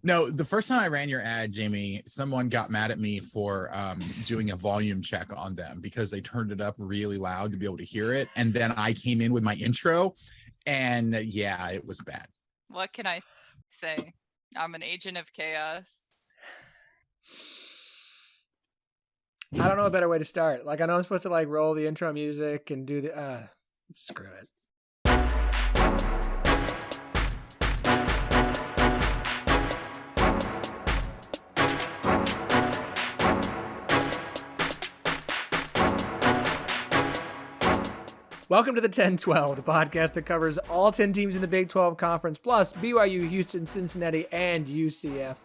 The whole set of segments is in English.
No, the first time I ran your ad, Jamie, someone got mad at me for doing a volume check on them because they turned it up really loud to be able to hear it. And then I came in with my intro and yeah, it was bad. What can I say? I'm an agent of chaos. I don't know a better way to start. Like, I know I'm supposed to like roll the intro music and do the screw it. Welcome to the 10-12, the podcast that covers all 10 teams in the Big 12 Conference, plus BYU, Houston, Cincinnati, and UCF.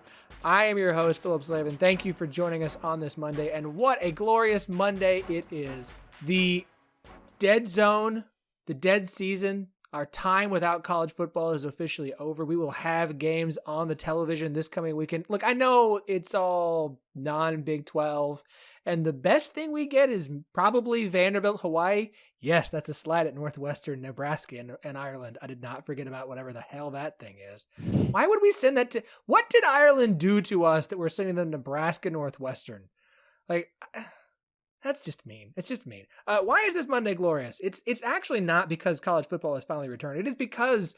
I am your host, Phillip Slavin. Thank you for joining us on this Monday, and what a glorious Monday it is. The dead zone, the dead season, our time without college football is officially over. We will have games on the television this coming weekend. Look, I know it's all non-Big 12, and the best thing we get is probably Vanderbilt, Hawaii. Yes, that's a slide at Northwestern, Nebraska, and Ireland. I did not forget about whatever the hell that thing is. Why would we send that to... What did Ireland do to us that we're sending them Nebraska, Northwestern? Like, that's just mean. It's just mean. Why is this Monday glorious? It's actually not because college football has finally returned. It is because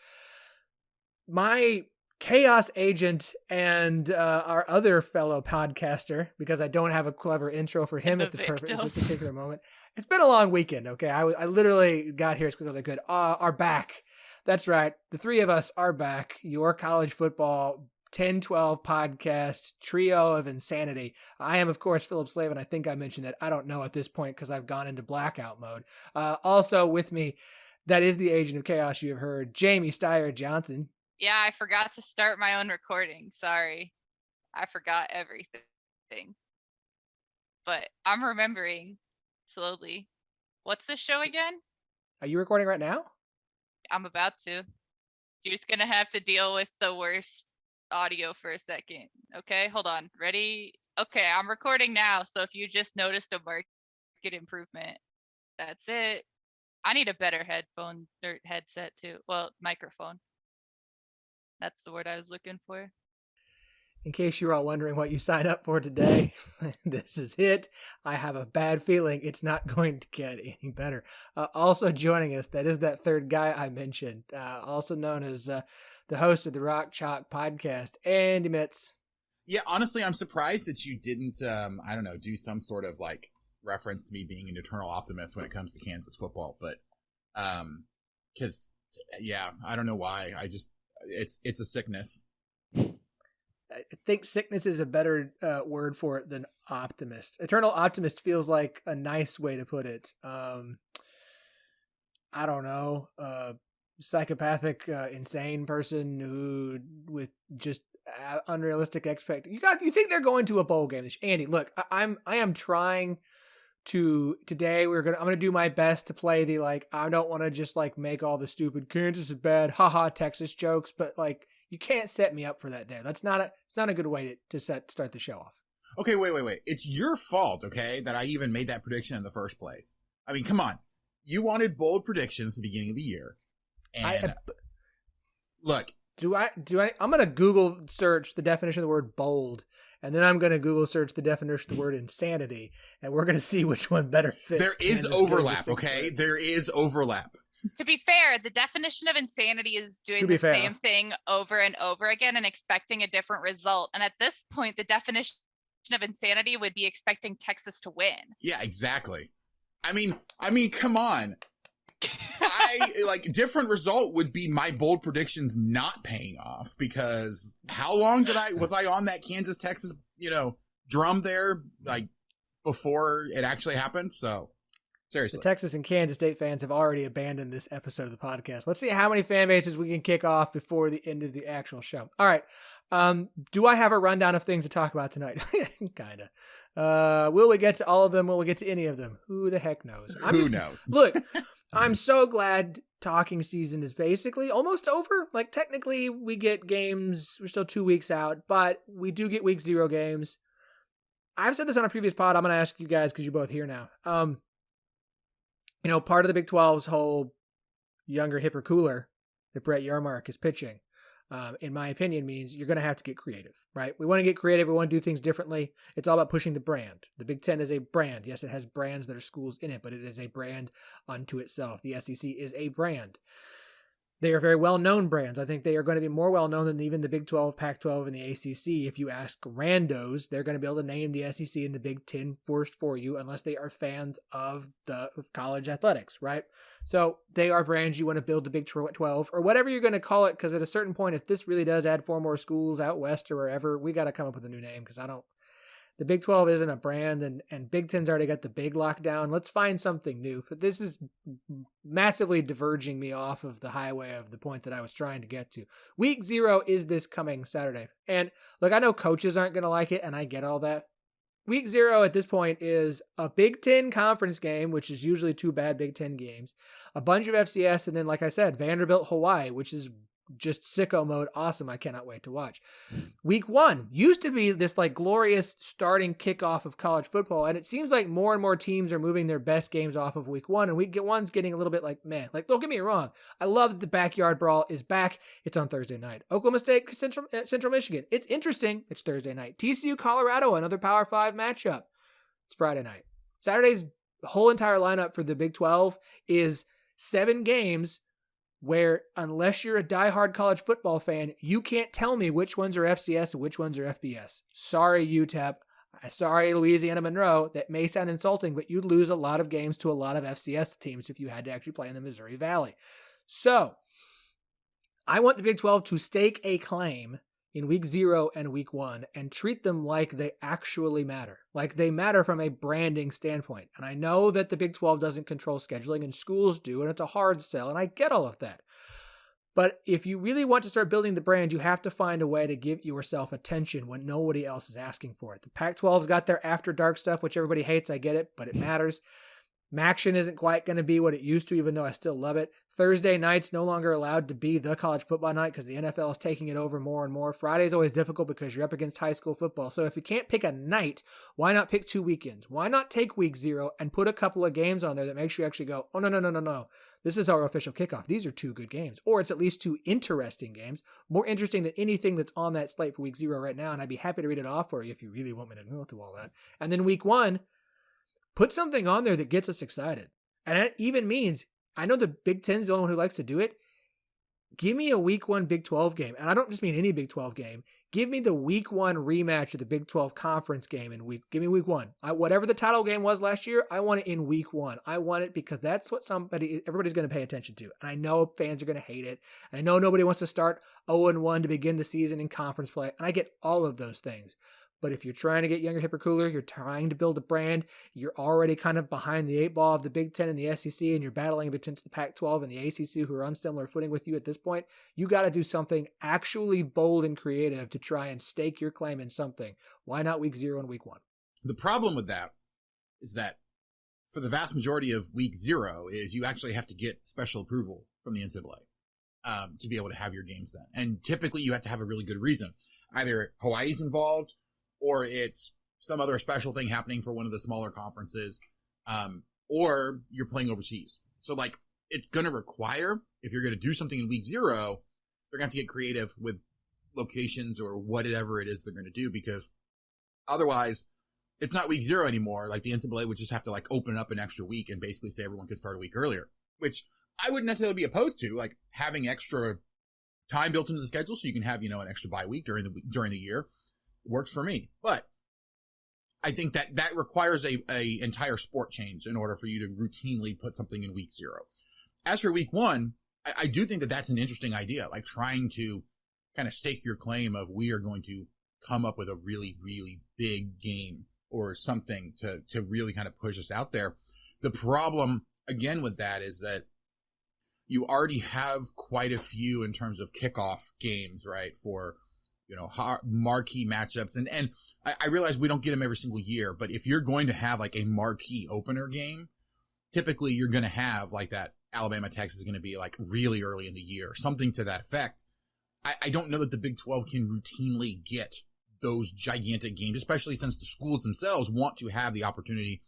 my chaos agent and our other fellow podcaster, because I don't have a clever intro for him at this particular moment. It's been a long weekend, okay? I literally got here as quick as I could. Are back. That's right. The three of us are back. Your college football 10-12 podcast trio of insanity. I am, of course, Phillip Slavin. I think I mentioned that. I don't know at this point because I've gone into blackout mode. Also with me, that is the agent of chaos you have heard, Jamie Steyer Johnson. Yeah, I forgot to start my own recording. Sorry. I forgot everything. But I'm remembering slowly. What's this show again? Are you recording right now? I'm about to. You're just going to have to deal with the worst audio for a second. Okay, hold on. Ready? Okay, I'm recording now. So if you just noticed a market improvement, that's it. I need a better headphone or headset too. Well, microphone. That's the word I was looking for. In case you're all wondering what you signed up for today, this is it. I have a bad feeling it's not going to get any better. Also joining us, that is that third guy I mentioned, also known as the host of the Rock Chalk podcast, Andy Mitz. Yeah, honestly, I'm surprised that you didn't, do some sort of like reference to me being an eternal optimist when it comes to Kansas football. But, because, yeah, I don't know why. It's a sickness. I think sickness is a better word for it than optimist. Eternal optimist feels like a nice way to put it. I don't know. Psychopathic, insane person who with just unrealistic expectations. You think they're going to a bowl game? Andy, look, I am trying to today. I'm gonna do my best to play the like. I don't want to just like make all the stupid Kansas is bad, haha, Texas jokes, but like. You can't set me up for that there. It's not a good way to start the show off. Okay, wait. It's your fault, okay, that I even made that prediction in the first place. I mean, come on. You wanted bold predictions at the beginning of the year. And look. I'm going to Google search the definition of the word bold, and then I'm going to Google search the definition of the word insanity, and we're going to see which one better fits. There is overlap, okay? There is overlap. To be fair, the definition of insanity is doing the same thing over and over again and expecting a different result. And at this point, the definition of insanity would be expecting Texas to win. Yeah, exactly. I mean, come on. Different result would be my bold predictions not paying off, because how long was I on that Kansas Texas, drum there, like before it actually happened? So seriously. The Texas and Kansas State fans have already abandoned this episode of the podcast. Let's see how many fan bases we can kick off before the end of the actual show. All right. Do I have a rundown of things to talk about tonight? Kind of. Will we get to all of them? Will we get to any of them? Who the heck knows? Who knows? Look, I'm so glad talking season is basically almost over. Like, technically, we get games. We're still 2 weeks out, but we do get week 0 games. I've said this on a previous pod. I'm going to ask you guys because you're both here now. Part of the Big 12's whole younger, hipper, cooler that Brett Yarmark is pitching. in my opinion, means you're going to have to get creative, right? We want to get creative. We want to do things differently. It's all about pushing the brand. The Big Ten is a brand. Yes, it has brands that are schools in it, but it is a brand unto itself. The SEC is a brand. They are very well-known brands. I think they are going to be more well-known than even the Big 12, Pac-12, and the ACC. If you ask randos, they're going to be able to name the SEC and the Big Ten first for you unless they are fans of college athletics, right? So they are brands you want to build the Big 12 or whatever you're going to call it, because at a certain point, if this really does add 4 more schools out west or wherever, we got to come up with a new name, because the Big 12 isn't a brand, and Big Ten's already got the big lockdown. Let's find something new. But this is massively diverging me off of the highway of the point that I was trying to get to. Week 0 is this coming Saturday. And look, I know coaches aren't going to like it, and I get all that. Week 0 at this point is a Big Ten conference game, which is usually 2 bad Big Ten games, a bunch of FCS, and then, like I said, Vanderbilt, Hawaii, which is just sicko mode. Awesome. I cannot wait to watch. Week 1 used to be this like glorious starting kickoff of college football. And it seems like more and more teams are moving their best games off of week 1. And week 1's getting a little bit like, man, like, don't get me wrong. I love that the backyard brawl is back. It's on Thursday night. Oklahoma State, Central Michigan. It's interesting. It's Thursday night. TCU, Colorado, another Power 5 matchup. It's Friday night. Saturday's whole entire lineup for the Big 12 is 7 games where, unless you're a diehard college football fan, you can't tell me which ones are FCS and which ones are FBS. Sorry, UTEP. Sorry, Louisiana Monroe. That may sound insulting, but you'd lose a lot of games to a lot of FCS teams if you had to actually play in the Missouri Valley. So, I want the Big 12 to stake a claim in week 0 and week 1 and treat them like they actually matter. Like they matter from a branding standpoint. And I know that the Big 12 doesn't control scheduling and schools do, and it's a hard sell, and I get all of that. But if you really want to start building the brand, you have to find a way to give yourself attention when nobody else is asking for it. The Pac-12's got their after dark stuff, which everybody hates. I get it, but it matters. Maction isn't quite going to be what it used to, even though I still love it. Thursday night's no longer allowed to be the college football night because the NFL is taking it over more and more. Friday's always difficult because you're up against high school football. So if you can't pick a night, why not pick 2 weekends? Why not take week 0 and put a couple of games on there that makes you actually go, oh, no. This is our official kickoff. These are 2 good games. Or it's at least 2 interesting games. More interesting than anything that's on that slate for week 0 right now. And I'd be happy to read it off for you if you really want me to go through all that. And then week 1, put something on there that gets us excited. And that even means, I know the Big Ten's the only one who likes to do it. Give me a week 1 Big 12 game. And I don't just mean any Big 12 game. Give me the week 1 rematch of the Big 12 conference game give me week 1. Whatever the title game was last year, I want it in week 1. I want it because that's what everybody's going to pay attention to. And I know fans are going to hate it. And I know nobody wants to start 0-1 to begin the season in conference play. And I get all of those things. But if you're trying to get younger, hipper, cooler, you're trying to build a brand, you're already kind of behind the 8 ball of the Big Ten and the SEC, and you're battling against the Pac-12 and the ACC, who are on similar footing with you at this point, you got to do something actually bold and creative to try and stake your claim in something. Why not week 0 and week 1? The problem with that is that for the vast majority of week 0 is you actually have to get special approval from the NCAA to be able to have your games then. And typically you have to have a really good reason. Either Hawaii's involved, or it's some other special thing happening for one of the smaller conferences, or you're playing overseas. So, like, it's going to require, if you're going to do something in week 0, they're going to have to get creative with locations or whatever it is they're going to do, because otherwise, it's not week 0 anymore. Like, the NCAA would just have to, like, open up an extra week and basically say everyone could start a week earlier, which I wouldn't necessarily be opposed to, like, having extra time built into the schedule so you can have, an extra bye week during the year. Works for me. But I think that requires a entire sport change in order for you to routinely put something in week 0. As for week 1, I do think that that's an interesting idea, like trying to kind of stake your claim of we are going to come up with a really, really big game or something to really kind of push us out there. The problem, again, with that is that you already have quite a few in terms of kickoff games, right, for marquee matchups. And I realize we don't get them every single year, but if you're going to have like a marquee opener game, typically you're going to have like that Alabama, Texas is going to be like really early in the year, something to that effect. I don't know that the Big 12 can routinely get those gigantic games, especially since the schools themselves want to have the opportunity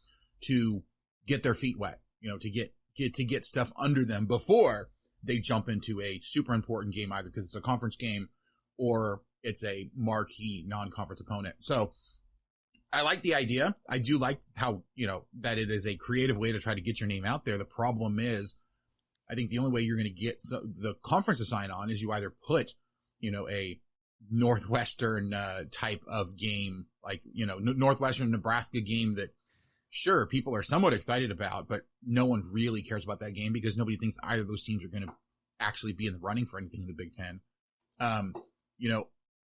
to get their feet wet, to get stuff under them before they jump into a super important game either because it's a conference game or it's a marquee non-conference opponent. So I like the idea. I do like how, that it is a creative way to try to get your name out there. The problem is, I think the only way you're going to get the conference to sign on is you either put, a Northwestern type of game, like, Northwestern Nebraska game that, sure, people are somewhat excited about, but no one really cares about that game because nobody thinks either of those teams are going to actually be in the running for anything in the Big Ten.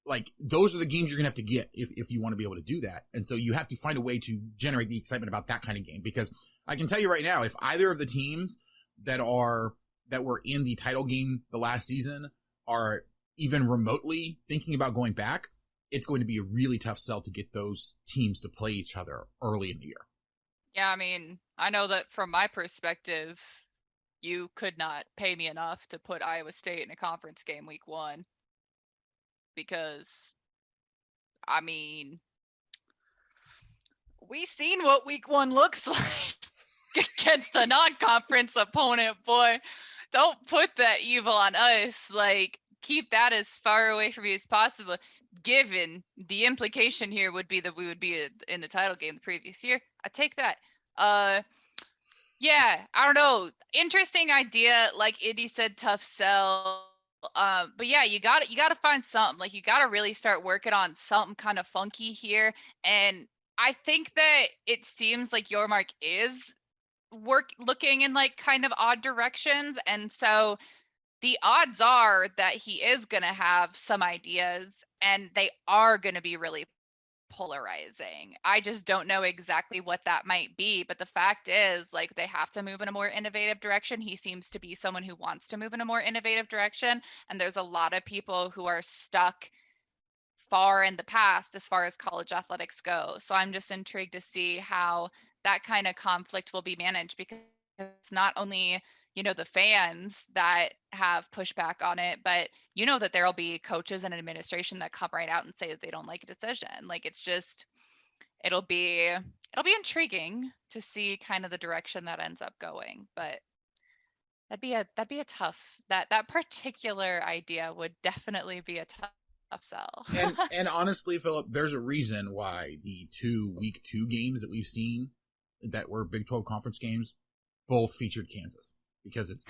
Like those are the games you're going to have to get if you want to be able to do that. And so you have to find a way to generate the excitement about that kind of game, because I can tell you right now, if either of the teams that were in the title game the last season are even remotely thinking about going back, it's going to be a really tough sell to get those teams to play each other early in the year. Yeah, I mean, I know that from my perspective, you could not pay me enough to put Iowa State in a conference game week 1. Because, I mean, we seen what week 1 looks like against a non-conference opponent, boy. Don't put that evil on us. Like, keep that as far away from you as possible. Given the implication here would be that we would be in the title game the previous year. I take that. Yeah, I don't know. Interesting idea. Like Indy said, tough sell. But yeah, you got to find something. Like you got to really start working on something kind of funky here. And I think that it seems like Yormark is looking in like kind of odd directions, and so the odds are that he is going to have some ideas, and they are going to be really polarizing. I just don't know exactly what that might be, but the fact is, like, they have to move in a more innovative direction. He seems to be someone who wants to move in a more innovative direction, and there's a lot of people who are stuck far in the past as far as college athletics go. So I'm just intrigued to see how that kind of conflict will be managed, because it's not only the fans that have pushback on it, but that there'll be coaches and administration that come right out and say that they don't like a decision. Like it's just, it'll be intriguing to see kind of the direction that ends up going. But that'd be a tough, that particular idea would definitely be a tough sell. and honestly, Phillip, there's a reason why the 2 week 2 games that we've seen that were Big 12 conference games both featured Kansas. Because it's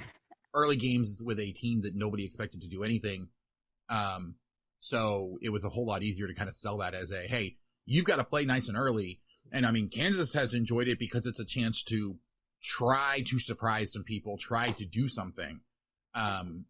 early games with a team that nobody expected to do anything. So it was a whole lot easier to kind of sell that as a, hey, you've got to play nice and early. And I mean, Kansas has enjoyed it because it's a chance to try to surprise some people, try to do something, and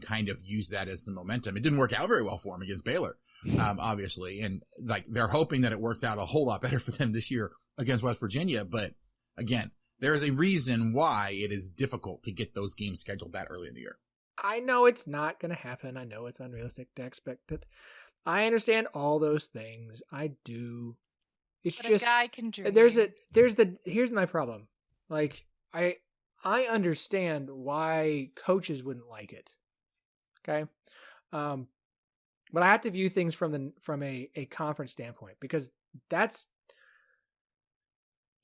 kind of use that as some momentum. It didn't work out very well for them against Baylor, obviously. And like, they're hoping that it works out a whole lot better for them this year against West Virginia. But again, there is a reason why it is difficult to get those games scheduled that early in the year. I know it's not going to happen. I know it's unrealistic to expect it. I understand all those things. I do. It's but just a guy can dream. Here's my problem. Like I understand why coaches wouldn't like it. Okay. But I have to view things from a conference standpoint, because that's,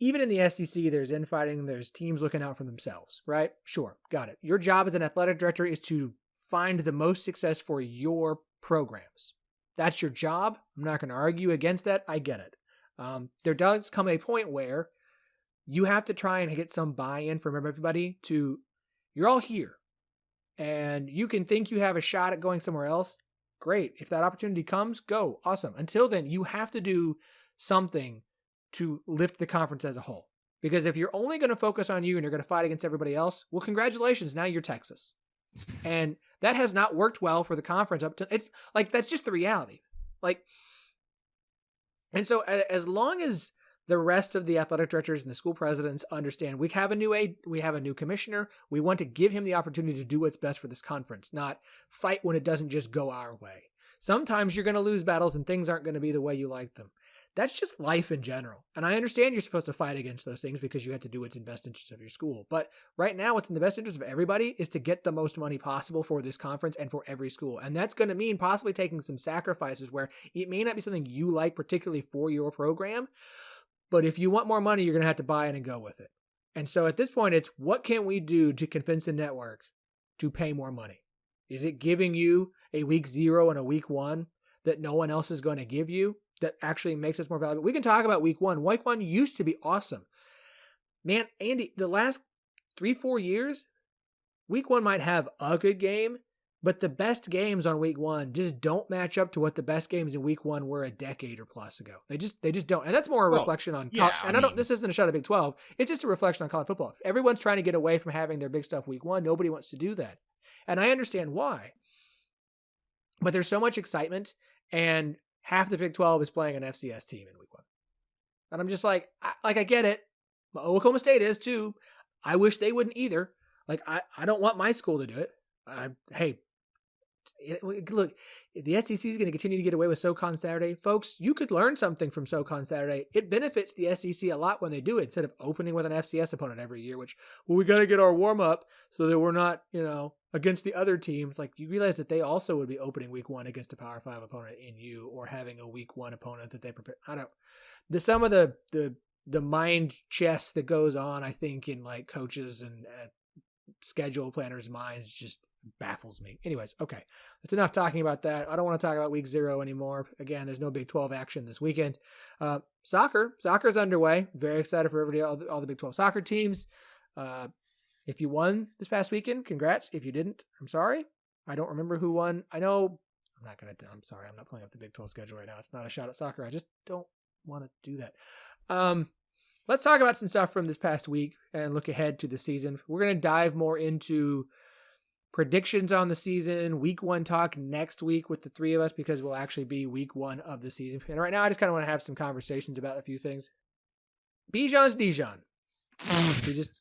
even in the SEC, there's infighting, there's teams looking out for themselves, right? Sure, got it. Your job as an athletic director is to find the most success for your programs. That's your job. I'm not going to argue against that. I get it. There does come a point where you have to try and get some buy-in from everybody to, you're all here, and you can think you have a shot at going somewhere else. Great. If that opportunity comes, go. Awesome. Until then, you have to do something to lift the conference as a whole. Because if you're only going to focus on you and you're going to fight against everybody else, well, congratulations, now you're Texas. And that has not worked well for the conference up to, it's like, that's just the reality. Like, and so as long as the rest of the athletic directors and the school presidents understand we have a new commissioner, we want to give him the opportunity to do what's best for this conference, not fight when it doesn't just go our way. Sometimes you're going to lose battles and things aren't going to be the way you like them. That's just life in general. And I understand you're supposed to fight against those things because you have to do what's in best interest of your school. But right now, what's in the best interest of everybody is to get the most money possible for this conference and for every school. And that's going to mean possibly taking some sacrifices where it may not be something you like particularly for your program. But if you want more money, you're going to have to buy it and go with it. And so at this point, it's what can we do to convince the network to pay more money? Is it giving you a week 0 and a week 1 that no one else is going to give you that actually makes us more valuable? We can talk about week 1. Week 1 used to be awesome. Man, Andy, the last 3-4 years, week 1 might have a good game, but the best games on week 1 just don't match up to what the best games in week 1 were a decade or plus ago. They just don't. And that's more a reflection on, this isn't a shot at Big 12. It's just a reflection on college football. Everyone's trying to get away from having their big stuff week 1. Nobody wants to do that. And I understand why. But there's so much excitement, and half the Big 12 is playing an FCS team in week 1. And I'm just like, I get it. Oklahoma State is too. I wish they wouldn't either. Like, I don't want my school to do it. Hey, look, if the SEC is going to continue to get away with SoCon Saturday, folks, you could learn something from SoCon Saturday. It benefits the SEC a lot when they do it, instead of opening with an FCS opponent every year, which, we got to get our warm up so that we're not, against the other teams. Like, you realize that they also would be opening week 1 against a Power 5 opponent in you, or having a week 1 opponent that they prepare. Some of the mind chess that goes on, I think, in like coaches and schedule planners' minds just baffles me. Anyways, okay. That's enough talking about that. I don't want to talk about week 0 anymore. Again, there's no Big 12 action this weekend. Soccer's underway. Very excited for everybody, all the Big 12 soccer teams. If you won this past weekend, congrats. If you didn't, I'm sorry. I don't remember who won. I'm sorry. I'm not pulling up the Big 12 schedule right now. It's not a shot at soccer. I just don't want to do that. Let's talk about some stuff from this past week and look ahead to the season. We're going to dive more into predictions on the season, week 1 talk next week with the 3 of us, because we'll actually be week 1 of the season. And right now, I just kind of want to have some conversations about a few things. Bijan's Dijan.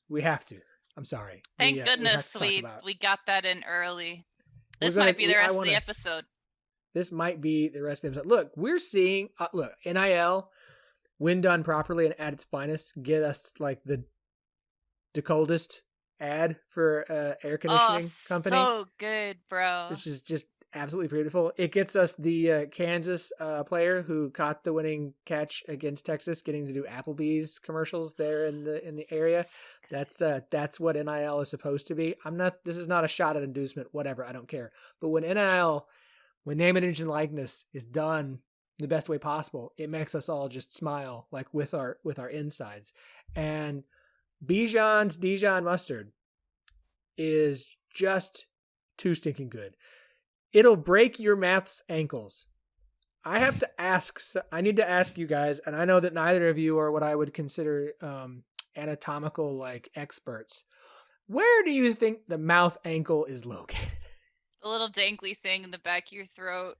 We have to. I'm sorry. Thank goodness we got that in early. This might be the rest of the episode. This might be the rest of the episode. Look, we're seeing, NIL, when done properly and at its finest, get us like the coldest ad for air conditioning company. So good, bro. Which is just absolutely beautiful. It gets us the Kansas player who caught the winning catch against Texas, getting to do Applebee's commercials there in the area. That's what NIL is supposed to be. This is not a shot at inducement, whatever, I don't care. But when name, image, and likeness is done the best way possible, it makes us all just smile, like with our insides. And Bijan's Dijan mustard is just too stinking good. It'll break your math's ankles. I need to ask you guys, and I know that neither of you are what I would consider anatomical like experts. Where do you think the mouth ankle is located? The little dangly thing in the back of your throat.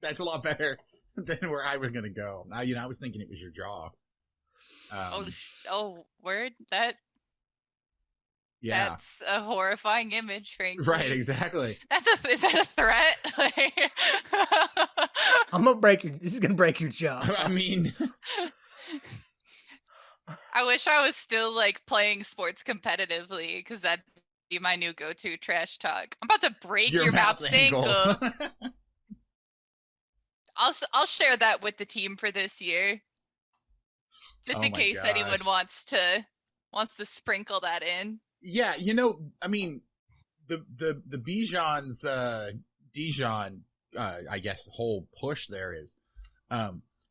That's a lot better than where I was going to go. I was thinking it was your jaw. Word? Yeah. That's a horrifying image, frankly. Right, exactly. Is that a threat? This is going to break your jaw. I mean... I wish I was still like playing sports competitively, because that'd be my new go-to trash talk. I'm about to break your mouth ankle. I'll share that with the team for this year, just in case anyone wants to sprinkle that in. Yeah, I mean, the Bijan's Dijan, I guess the whole push there is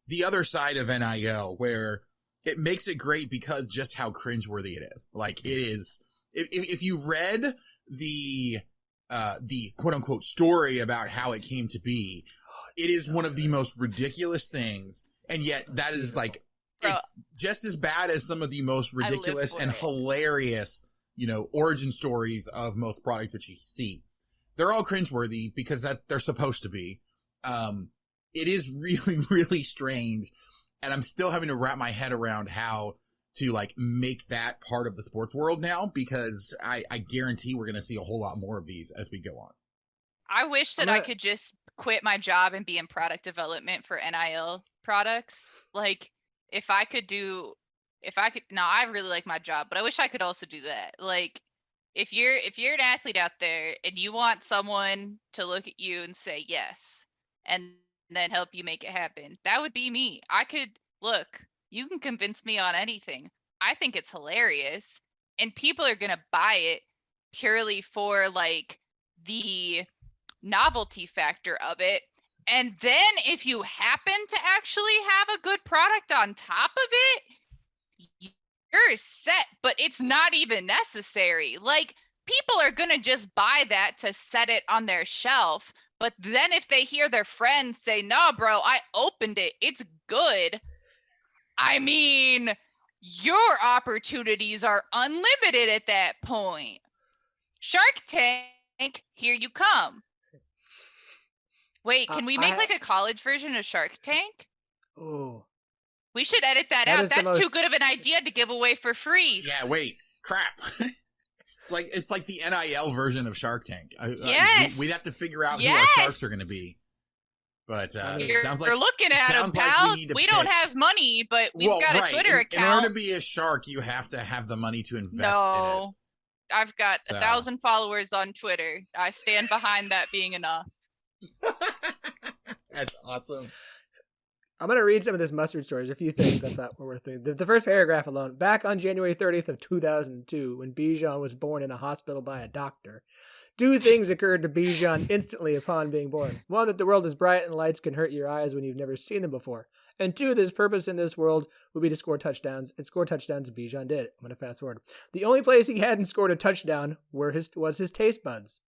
the other side of NIL, where it makes it great because just how cringeworthy it is. Like, it is. If you read the quote unquote story about how it came to be, it is one of the most ridiculous things, and yet that is like, it's just as bad as some of the most ridiculous and hilarious, origin stories of most products that you see. They're all cringeworthy because they're supposed to be. It is really, really strange, and I'm still having to wrap my head around how to like make that part of the sports world now, because I guarantee we're going to see a whole lot more of these as we go on. I wish that I could just quit my job and be in product development for NIL products. Like, I really like my job, but I wish I could also do that. Like, if you're an athlete out there and you want someone to look at you and say yes, and then help you make it happen, that would be me. You can convince me on anything. I think it's hilarious, and people are going to buy it purely for like the novelty factor of it. And then if you happen to actually have a good product on top of it, you're set, but it's not even necessary. Like, people are gonna just buy that to set it on their shelf. But then if they hear their friends say, "No, bro, I opened it. It's good." I mean, your opportunities are unlimited at that point. Shark Tank, here you come. Wait, can we make like a college version of Shark Tank? Oh. We should edit that out. That's too good of an idea to give away for free. Yeah, wait. Crap. It's like the NIL version of Shark Tank. Yes. We'd have to figure out who our sharks are going to be. But sounds like you're looking at them, pal. We don't have money, but we've got a Twitter account. In order to be a shark, you have to have the money to invest in it. I've got 1,000 followers on Twitter. I stand behind that being enough. That's awesome. I'm going to read some of this mustard stories, a few things I thought were worth reading. The first paragraph alone. Back on January 30th of 2002, when Bijan was born in a hospital by a doctor, two things occurred to Bijan instantly upon being born. One, that the world is bright and lights can hurt your eyes when you've never seen them before. And two, that his purpose in this world would be to score touchdowns. And score touchdowns, Bijan did. I'm going to fast forward. The only place he hadn't scored a touchdown was his taste buds.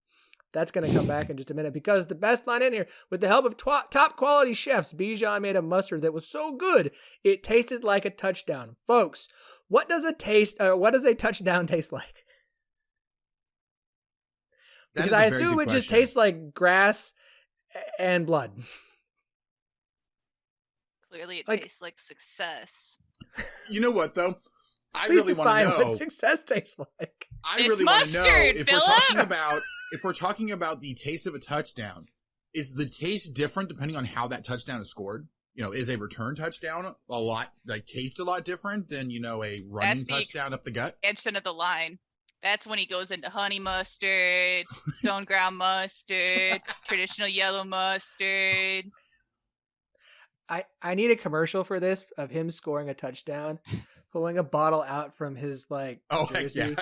That's going to come back in just a minute, because the best line in here, with the help of top quality chefs, Bijan made a mustard that was so good it tasted like a touchdown. Folks, what does a touchdown taste like? Because I assume it just tastes like grass and blood. Clearly, it tastes like success. You know what, though? I really want to know what success tastes like. I really want to know if we're talking about the taste of a touchdown. Is the taste different depending on how that touchdown is scored? Is a return touchdown taste a lot different than a running touchdown up the gut? Extension of the line. That's when he goes into honey mustard, stone ground mustard, traditional yellow mustard. I need a commercial for this of him scoring a touchdown, pulling a bottle out from his jersey,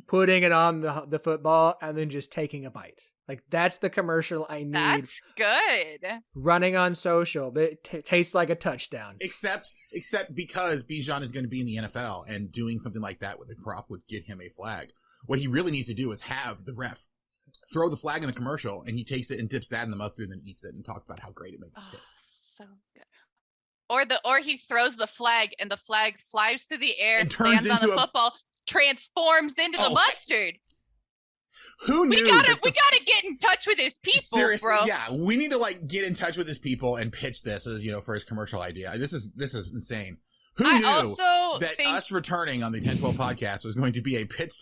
putting it on the football, and then just taking a bite. That's the commercial I need. That's good. Running on social, but it tastes like a touchdown. Except because Bijan is going to be in the NFL, and doing something like that with a prop would get him a flag. What he really needs to do is have the ref throw the flag in the commercial, and he takes it and dips that in the mustard and then eats it and talks about how great it makes it taste. So good. Or he throws the flag and the flag flies through the air, and lands on the football, transforms into the mustard. Who knew? We gotta get in touch with his people, seriously, bro. Yeah, we need to get in touch with his people and pitch this as for his commercial idea. This is insane. Who knew that us returning on the 1012 podcast was going to be a pitch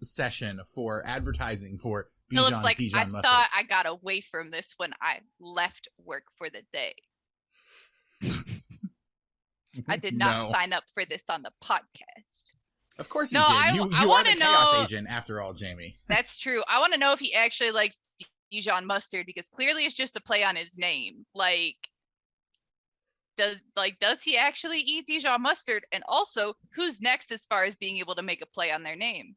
session for advertising for Bijan Dijan mustard? I thought I got away from this when I left work for the day. I did not sign up for this on the podcast. Of course you did. You are the chaos agent after all, Jamie. That's true. I want to know if he actually likes Dijon mustard, because clearly it's just a play on his name. Does he actually eat Dijon mustard? And also, who's next as far as being able to make a play on their name?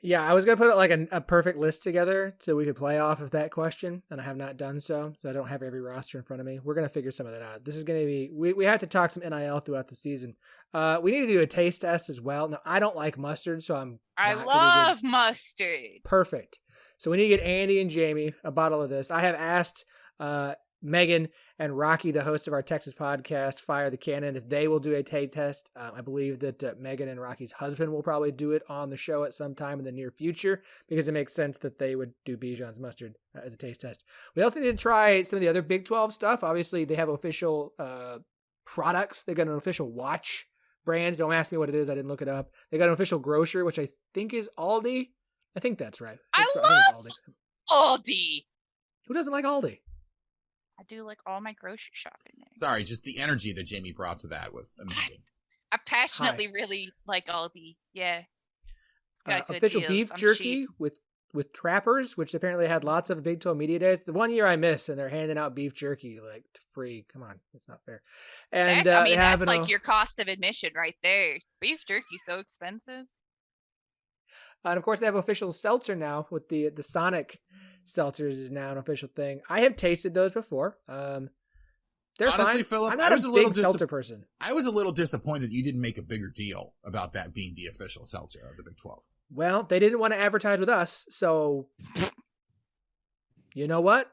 Yeah, I was going to put a perfect list together so we could play off of that question, and I have not done so I don't have every roster in front of me. We're going to figure some of that out. This is going to be, we have to talk some NIL throughout the season. We need to do a taste test as well. Now, I don't like mustard, so I love mustard. Perfect. So we need to get Andy and Jamie a bottle of this. I have asked Megan and Rocky, the host of our Texas podcast, Fire the Cannon, if they will do a taste test. I believe that Megan and Rocky's husband will probably do it on the show at some time in the near future, because it makes sense that they would do Bijan's mustard as a taste test. We also need to try some of the other Big 12 stuff. Obviously, they have official products. They've got an official watch brand. Don't ask me what it is. I didn't look it up. They got an official grocer, which I think is Aldi. I think that's right. I love Aldi. Who doesn't like Aldi? I do like all my grocery shopping there. Sorry, just the energy that Jamie brought to that was amazing. I passionately really like Aldi. Yeah. It's got good official deals. beef jerky with Trappers, which apparently had lots of Big 12 Media Days. The one year I missed, and they're handing out beef jerky free. Come on, it's not fair. And that's like your cost of admission right there. Beef jerky so expensive. And of course, they have official seltzer now with the Sonic seltzers is now an official thing. I have tasted those before. They're Honestly, fine. Phillip, I'm not a big seltzer person. I was a little disappointed you didn't make a bigger deal about that being the official seltzer of the Big 12. Well, they didn't want to advertise with us, so you know what?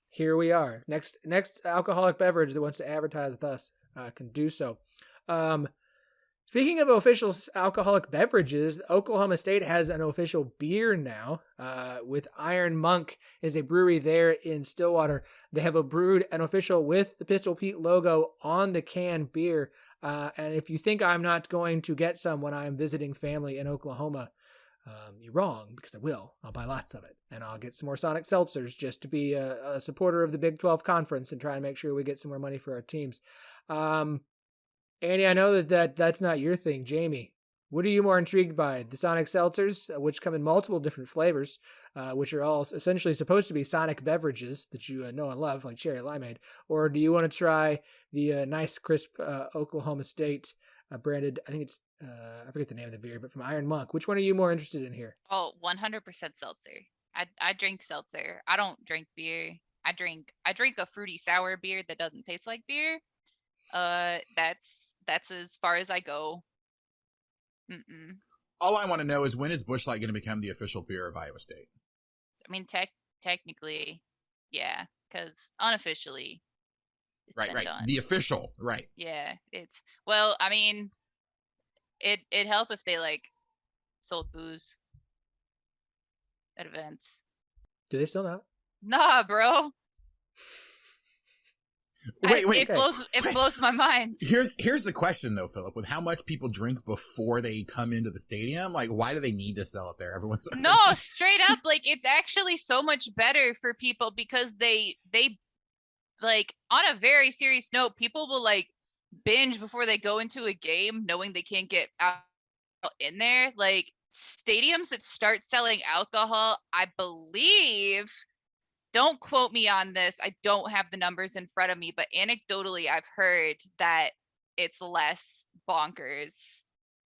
Here we are. Next alcoholic beverage that wants to advertise with us can do so. Speaking of official alcoholic beverages, Oklahoma State has an official beer now. With Iron Monk is a brewery there in Stillwater. They have an official with the Pistol Pete logo on the can beer. And if you think I'm not going to get some when I'm visiting family in Oklahoma, you're wrong, because I will. I'll buy lots of it. And I'll get some more Sonic Seltzers just to be a supporter of the Big 12 Conference and try and make sure we get some more money for our teams. Andy, I know that's not your thing. Jamie, what are you more intrigued by? The Sonic Seltzers, which come in multiple different flavors, which are all essentially supposed to be Sonic beverages that you know and love, like cherry limeade, or do you want to try the nice, crisp Oklahoma State branded, I think it's, I forget the name of the beer, but from Iron Monk. Which one are you more interested in here? Oh, 100% seltzer. I drink seltzer. I don't drink beer. I drink a fruity sour beer that doesn't taste like beer. That's as far as I go. All I want to know is, when is Busch Light going to become the official beer of Iowa State? I mean, technically, yeah, because unofficially, it's Right. done. The official, right? Yeah, well, I mean, it'd help if they like sold booze at events. Do they still not? Nah, bro. Wait. It blows my mind. Here's the question though, Phillip. With how much people drink before they come into the stadium, like, why do they need to sell it there? Everyone's No, straight up, like, it's actually so much better for people because they like, on a very serious note, people will like binge before they go into a game knowing they can't get out in there. Like, stadiums that start selling alcohol, I believe, don't quote me on this, I don't have the numbers in front of me, but anecdotally I've heard that it's less bonkers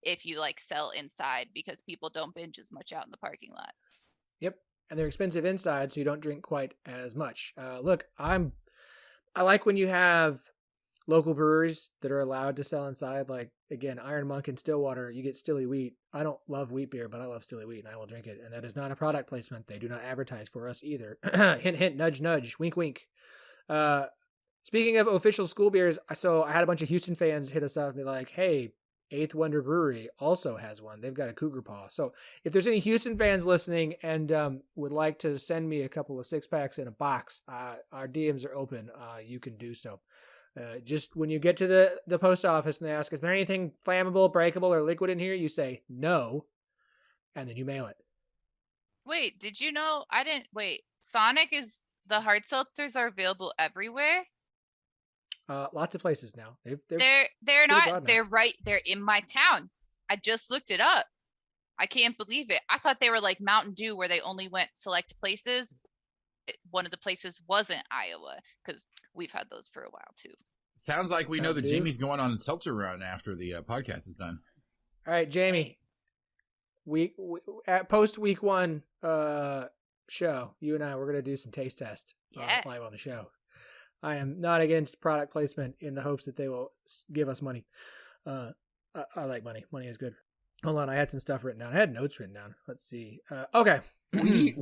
if you like sell inside because people don't binge as much out in the parking lots. Yep. And they're expensive inside, so you don't drink quite as much. Look, I like when you have local breweries that are allowed to sell inside. Like, again, Iron Monk in Stillwater, you get Stilly Wheat. I don't love wheat beer, but I love Stilly Wheat, and I will drink it. And that is not a product placement. They do not advertise for us either. Hint, hint, nudge, nudge, wink, wink. Speaking of official school beers, so I had a bunch of Houston fans hit us up and be like, hey, Eighth Wonder Brewery also has one. They've got a Cougar Paw. So if there's any Houston fans listening and would like to send me a couple of 6-packs in a box, our DMs are open. You can do so. Just when you get to the post office and they ask, is there anything flammable, breakable, or liquid in here? You say no, and then you mail it. Wait, did you know? Sonic the hard seltzers are available everywhere? Lots of places now. They're not. They're in my town. I just looked it up. I can't believe it. I thought they were like Mountain Dew, where they only went select places. One of the places wasn't Iowa, because we've had those for a while too. Sounds like we know that Jamie's going on a seltzer run after the podcast is done. All right, Jamie. We at post week 1 show, you and I, we're gonna do some taste test live on the show. I am not against product placement in the hopes that they will give us money. I like money. Money is good. Hold on, I had some stuff written down. I had notes written down. Let's see. Okay. We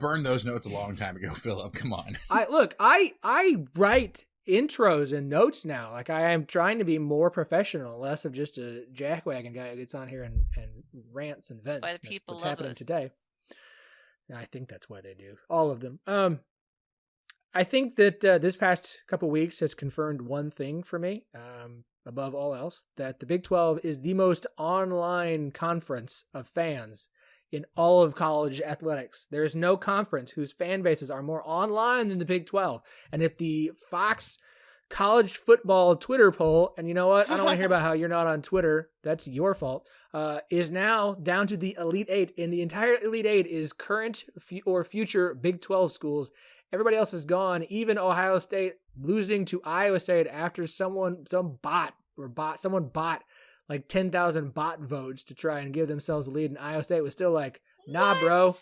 burned those notes a long time ago, Phillip. Come on. I write intros and notes now. Like, I am trying to be more professional, less of just a jackwagon guy who gets on here and rants and vents. That's why the people what's love happening us today. I think that's why they do. All of them. I think that this past couple weeks has confirmed one thing for me, above all else, that the Big 12 is the most online conference of fans in all of college athletics. There is no conference whose fan bases are more online than the Big 12. And if the Fox college football Twitter poll, and you know what? I don't want to hear about how you're not on Twitter. That's your fault. Is now down to the Elite Eight. And the entire Elite Eight is current or future Big 12 schools. Everybody else is gone. Even Ohio State losing to Iowa State after someone bought like 10,000 bot votes to try and give themselves a lead, and Iowa State was still like, nah, bro.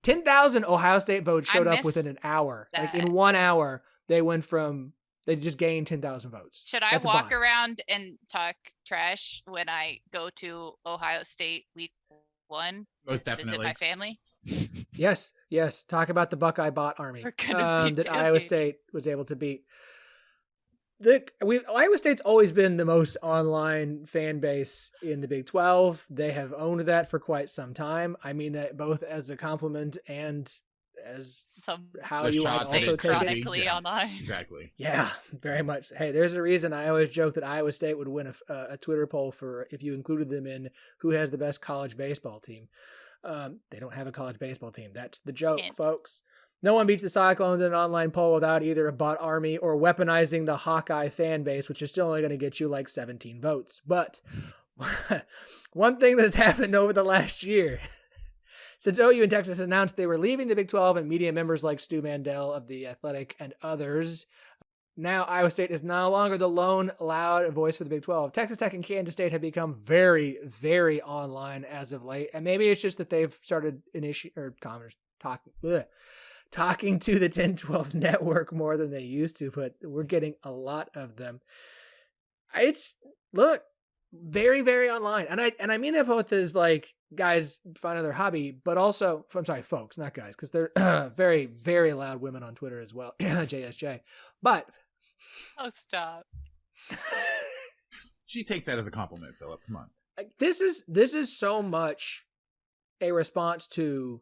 10,000 Ohio State votes showed up within an hour. That. Like in 1 hour, they just gained 10,000 votes. Should I walk around and talk trash when I go to Ohio State week 1? Most definitely. Visit my family? Yes. Talk about the Buckeye bot army that Iowa State was able to beat. Iowa State's always been the most online fan base in the Big 12. They have owned that for quite some time. I mean that both as a compliment and as how you want to also take it. Online. Exactly. Yeah, very much. Hey, there's a reason I always joke that Iowa State would win a Twitter poll for if you included them in who has the best college baseball team. They don't have a college baseball team. That's the joke, folks. No one beats the Cyclones in an online poll without either a bot army or weaponizing the Hawkeye fan base, which is still only going to get you like 17 votes. But one thing that's happened over the last year, since OU and Texas announced they were leaving the Big 12 and media members like Stu Mandel of The Athletic and others, now Iowa State is no longer the lone loud voice for the Big 12. Texas Tech and Kansas State have become very, very online as of late. And maybe it's just that they've started talking to the 10-12 network more than they used to, but we're getting a lot of them. Very, very online. And I mean that both as like guys find another hobby, but also, I'm sorry, folks, not guys, because they're very, very loud women on Twitter as well. JSJ. But oh, stop. She takes that as a compliment, Phillip. Come on. This is so much a response to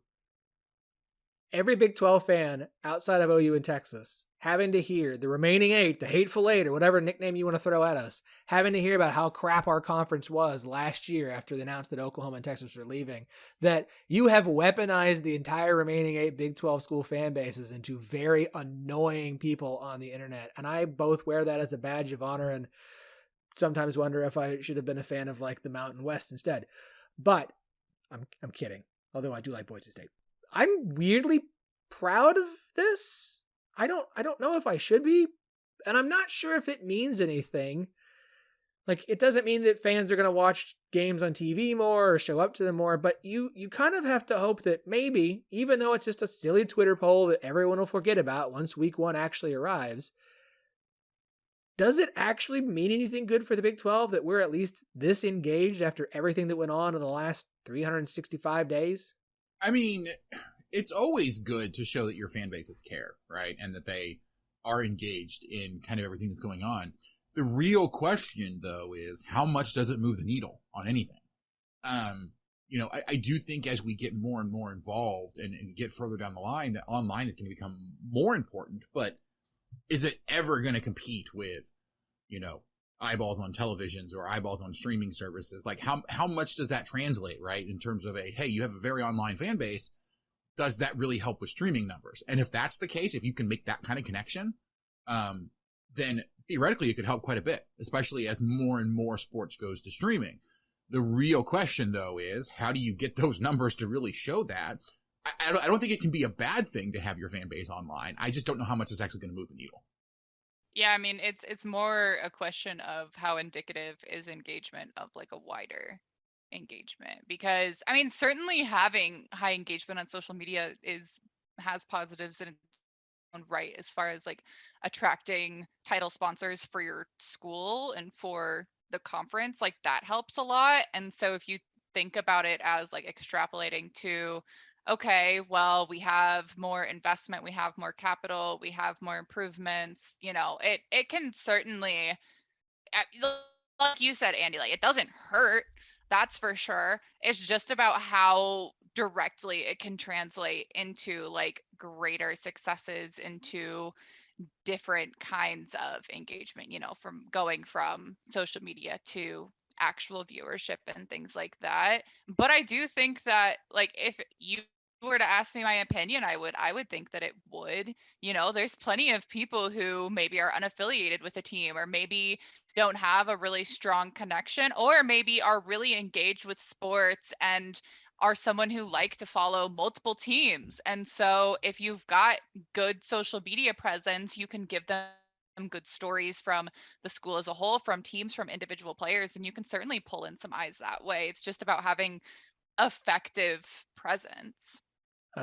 every Big 12 fan outside of OU and Texas having to hear the remaining 8, the hateful 8, or whatever nickname you want to throw at us, having to hear about how crap our conference was last year after they announced that Oklahoma and Texas were leaving, that you have weaponized the entire remaining 8 Big 12 school fan bases into very annoying people on the internet. And I both wear that as a badge of honor and sometimes wonder if I should have been a fan of like the Mountain West instead. But I'm kidding. Although I do like Boise State. I'm weirdly proud of this. I don't know if I should be, and I'm not sure if it means anything. Like, it doesn't mean that fans are going to watch games on TV more or show up to them more, but you kind of have to hope that maybe, even though it's just a silly Twitter poll that everyone will forget about once week 1 actually arrives, does it actually mean anything good for the Big 12 that we're at least this engaged after everything that went on in the last 365 days? I mean, it's always good to show that your fan bases care, right? And that they are engaged in kind of everything that's going on. The real question, though, is how much does it move the needle on anything? I do think as we get more and more involved and get further down the line, that online is going to become more important. But is it ever going to compete with, eyeballs on televisions or eyeballs on streaming services? Like how much does that translate, right? In terms of hey, you have a very online fan base. Does that really help with streaming numbers? And if that's the case, if you can make that kind of connection, then theoretically it could help quite a bit, especially as more and more sports goes to streaming. The real question, though, is how do you get those numbers to really show that? I don't think it can be a bad thing to have your fan base online. I just don't know how much it's actually going to move the needle. Yeah, I mean, it's more a question of how indicative is engagement of like a wider engagement, because I mean, certainly having high engagement on social media has positives in its own right, as far as like attracting title sponsors for your school and for the conference, like that helps a lot. And so if you think about it as like extrapolating to, okay, well, we have more investment, we have more capital, we have more improvements, it can certainly, like you said, Andy, like it doesn't hurt, that's for sure. It's just about how directly it can translate into like greater successes, into different kinds of engagement, from going from social media to actual viewership and things like that. But I do think that, like, if you were to ask me my opinion, I would think that it would. There's plenty of people who maybe are unaffiliated with a team, or maybe don't have a really strong connection, or maybe are really engaged with sports and are someone who like to follow multiple teams. And so if you've got good social media presence, you can give them some good stories from the school as a whole, from teams, from individual players, and you can certainly pull in some eyes that way. It's just about having effective presence.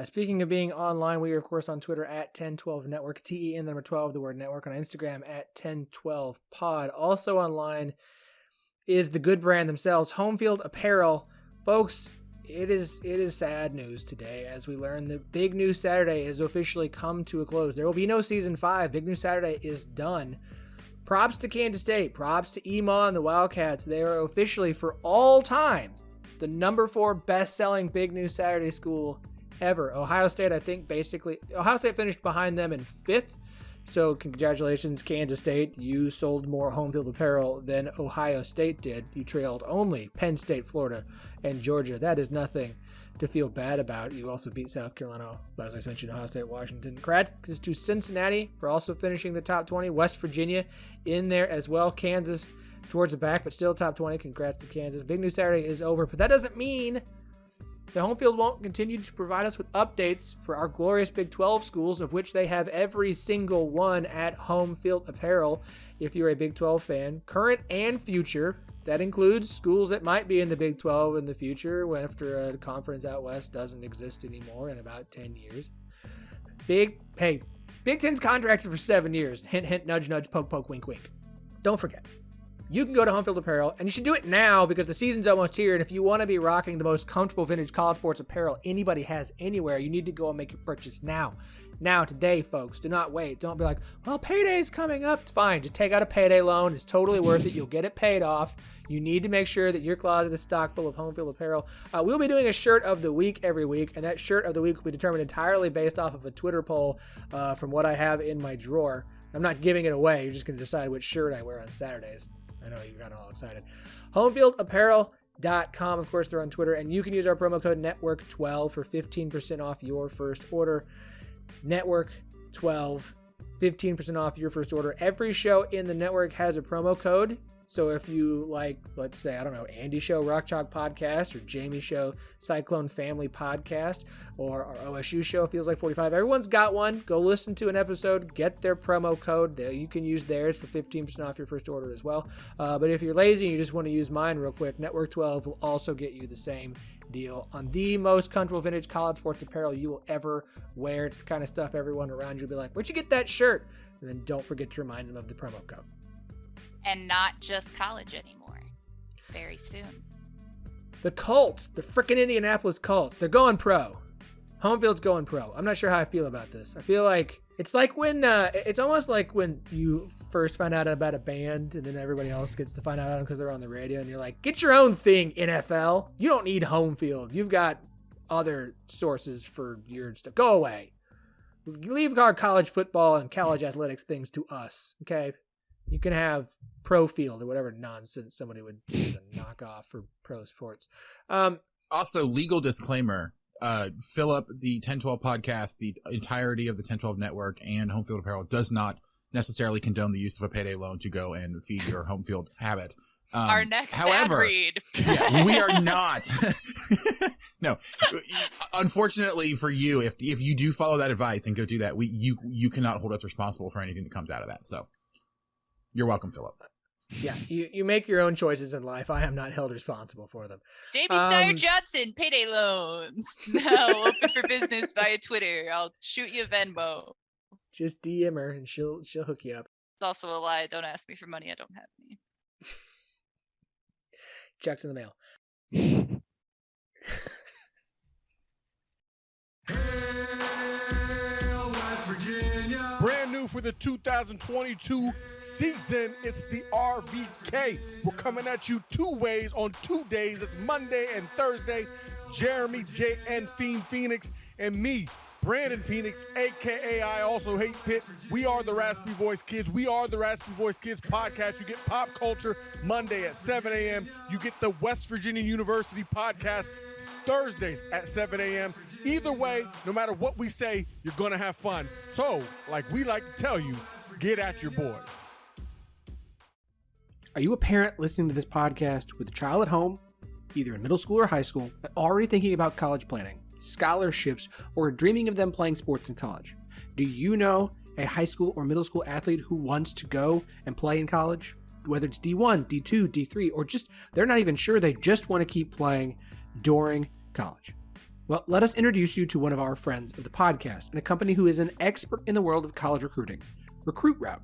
Speaking of being online, we are, of course, on Twitter at 1012 Network, TEN, the number 12, the word network, on Instagram at 1012 Pod. Also online is the good brand themselves, Home Field Apparel. Folks, it is sad news today as we learn that Big News Saturday has officially come to a close. There will be no Season 5. Big News Saturday is done. Props to Kansas State. Props to Ema and the Wildcats. They are officially, for all time, the number 4 best-selling Big News Saturday school ever. Ohio State, I think, Ohio State finished behind them in 5th. So congratulations, Kansas State. You sold more home field apparel than Ohio State did. You trailed only Penn State, Florida, and Georgia. That is nothing to feel bad about. You also beat South Carolina, as I mentioned, Ohio State, Washington. Congrats to Cincinnati for also finishing the top 20. West Virginia in there as well. Kansas towards the back, but still top 20. Congrats to Kansas. Big News Saturday is over, but that doesn't mean the Home Field won't continue to provide us with updates for our glorious Big 12 schools, of which they have every single one at Home Field Apparel. If you're a Big 12 fan, current and future, that includes schools that might be in the Big 12 in the future after a conference out west doesn't exist anymore in about 10 years. Big 10's contracted for 7 years. Hint, hint, nudge, nudge, poke, poke, wink, wink. Don't forget, you can go to Home Field Apparel, and you should do it now because the season's almost here, and if you want to be rocking the most comfortable vintage college sports apparel anybody has anywhere, you need to go and make your purchase now. Now, today, folks. Do not wait. Don't be like, well, payday's coming up. It's fine. Just take out a payday loan. It's totally worth it. You'll get it paid off. You need to make sure that your closet is stocked full of Home Field Apparel. We'll be doing a shirt of the week every week, and that shirt of the week will be determined entirely based off of a Twitter poll from what I have in my drawer. I'm not giving it away. You're just going to decide which shirt I wear on Saturdays. I know you got all excited. Homefieldapparel.com. Of course, they're on Twitter. And you can use our promo code NETWORK12 for 15% off your first order. NETWORK12, 15% off your first order. Every show in the network has a promo code. So if you like, let's say, I don't know, Andy Show Rock Chalk Podcast or Jamie Show Cyclone Family Podcast or our OSU show Feels Like 45, everyone's got one. Go listen to an episode, get their promo code. You can use theirs for 15% off your first order as well. But if you're lazy and you just want to use mine real quick, Network 12 will also get you the same deal on the most comfortable vintage college sports apparel you will ever wear. It's the kind of stuff everyone around you will be like, where'd you get that shirt? And then don't forget to remind them of the promo code. And not just college anymore. Very soon. The Colts, the frickin' Indianapolis Colts, they're going pro. Home Field's going pro. I'm not sure how I feel about this. I feel like it's like when it's almost like when you first find out about a band and then everybody else gets to find out about them because they're on the radio and you're like, get your own thing, NFL. You don't need Home Field. You've got other sources for your stuff. Go away. Leave our college football and college athletics things to us, okay? You can have Pro Field or whatever nonsense somebody would use a knockoff for pro sports. Also, legal disclaimer. Phillip, the 1012 podcast, the entirety of the 1012 network, and Home Field Apparel does not necessarily condone the use of a payday loan to go and feed your home field habit. Our next ad read. Yeah, we are not. No, unfortunately for you, if you do follow that advice and go do that, you cannot hold us responsible for anything that comes out of that. So you're welcome, Phillip. Yeah, you make your own choices in life. I am not held responsible for them. Jamie Steyer Johnson, payday loans. Now open for business via Twitter. I'll shoot you a Venmo. Just DM her and she'll hook you up. It's also a lie. Don't ask me for money. I don't have any. Checks in the mail. Brand new for the 2022 season, it's the RVK. We're coming at you 2 ways on 2 days. It's Monday and Thursday. Jeremy J. and Fiend Phoenix and me, Brandon Phoenix, a.k.a. I Also Hate Pitt. We are the Raspy Voice Kids. We are the Raspy Voice Kids podcast. You get pop culture Monday at 7 a.m. You get the West Virginia University podcast Thursdays at 7 a.m. Either way, no matter what we say, you're going to have fun. So, like we like to tell you, get at your boys. Are you a parent listening to this podcast with a child at home, either in middle school or high school, but already thinking about college planning, scholarships, or dreaming of them playing sports in college? Do you know a high school or middle school athlete who wants to go and play in college, whether it's D1, D2, D3, or just they're not even sure, they just want to keep playing during college? Well, let us introduce you to one of our friends of the podcast and a company who is an expert in the world of college recruiting, Recruit Route.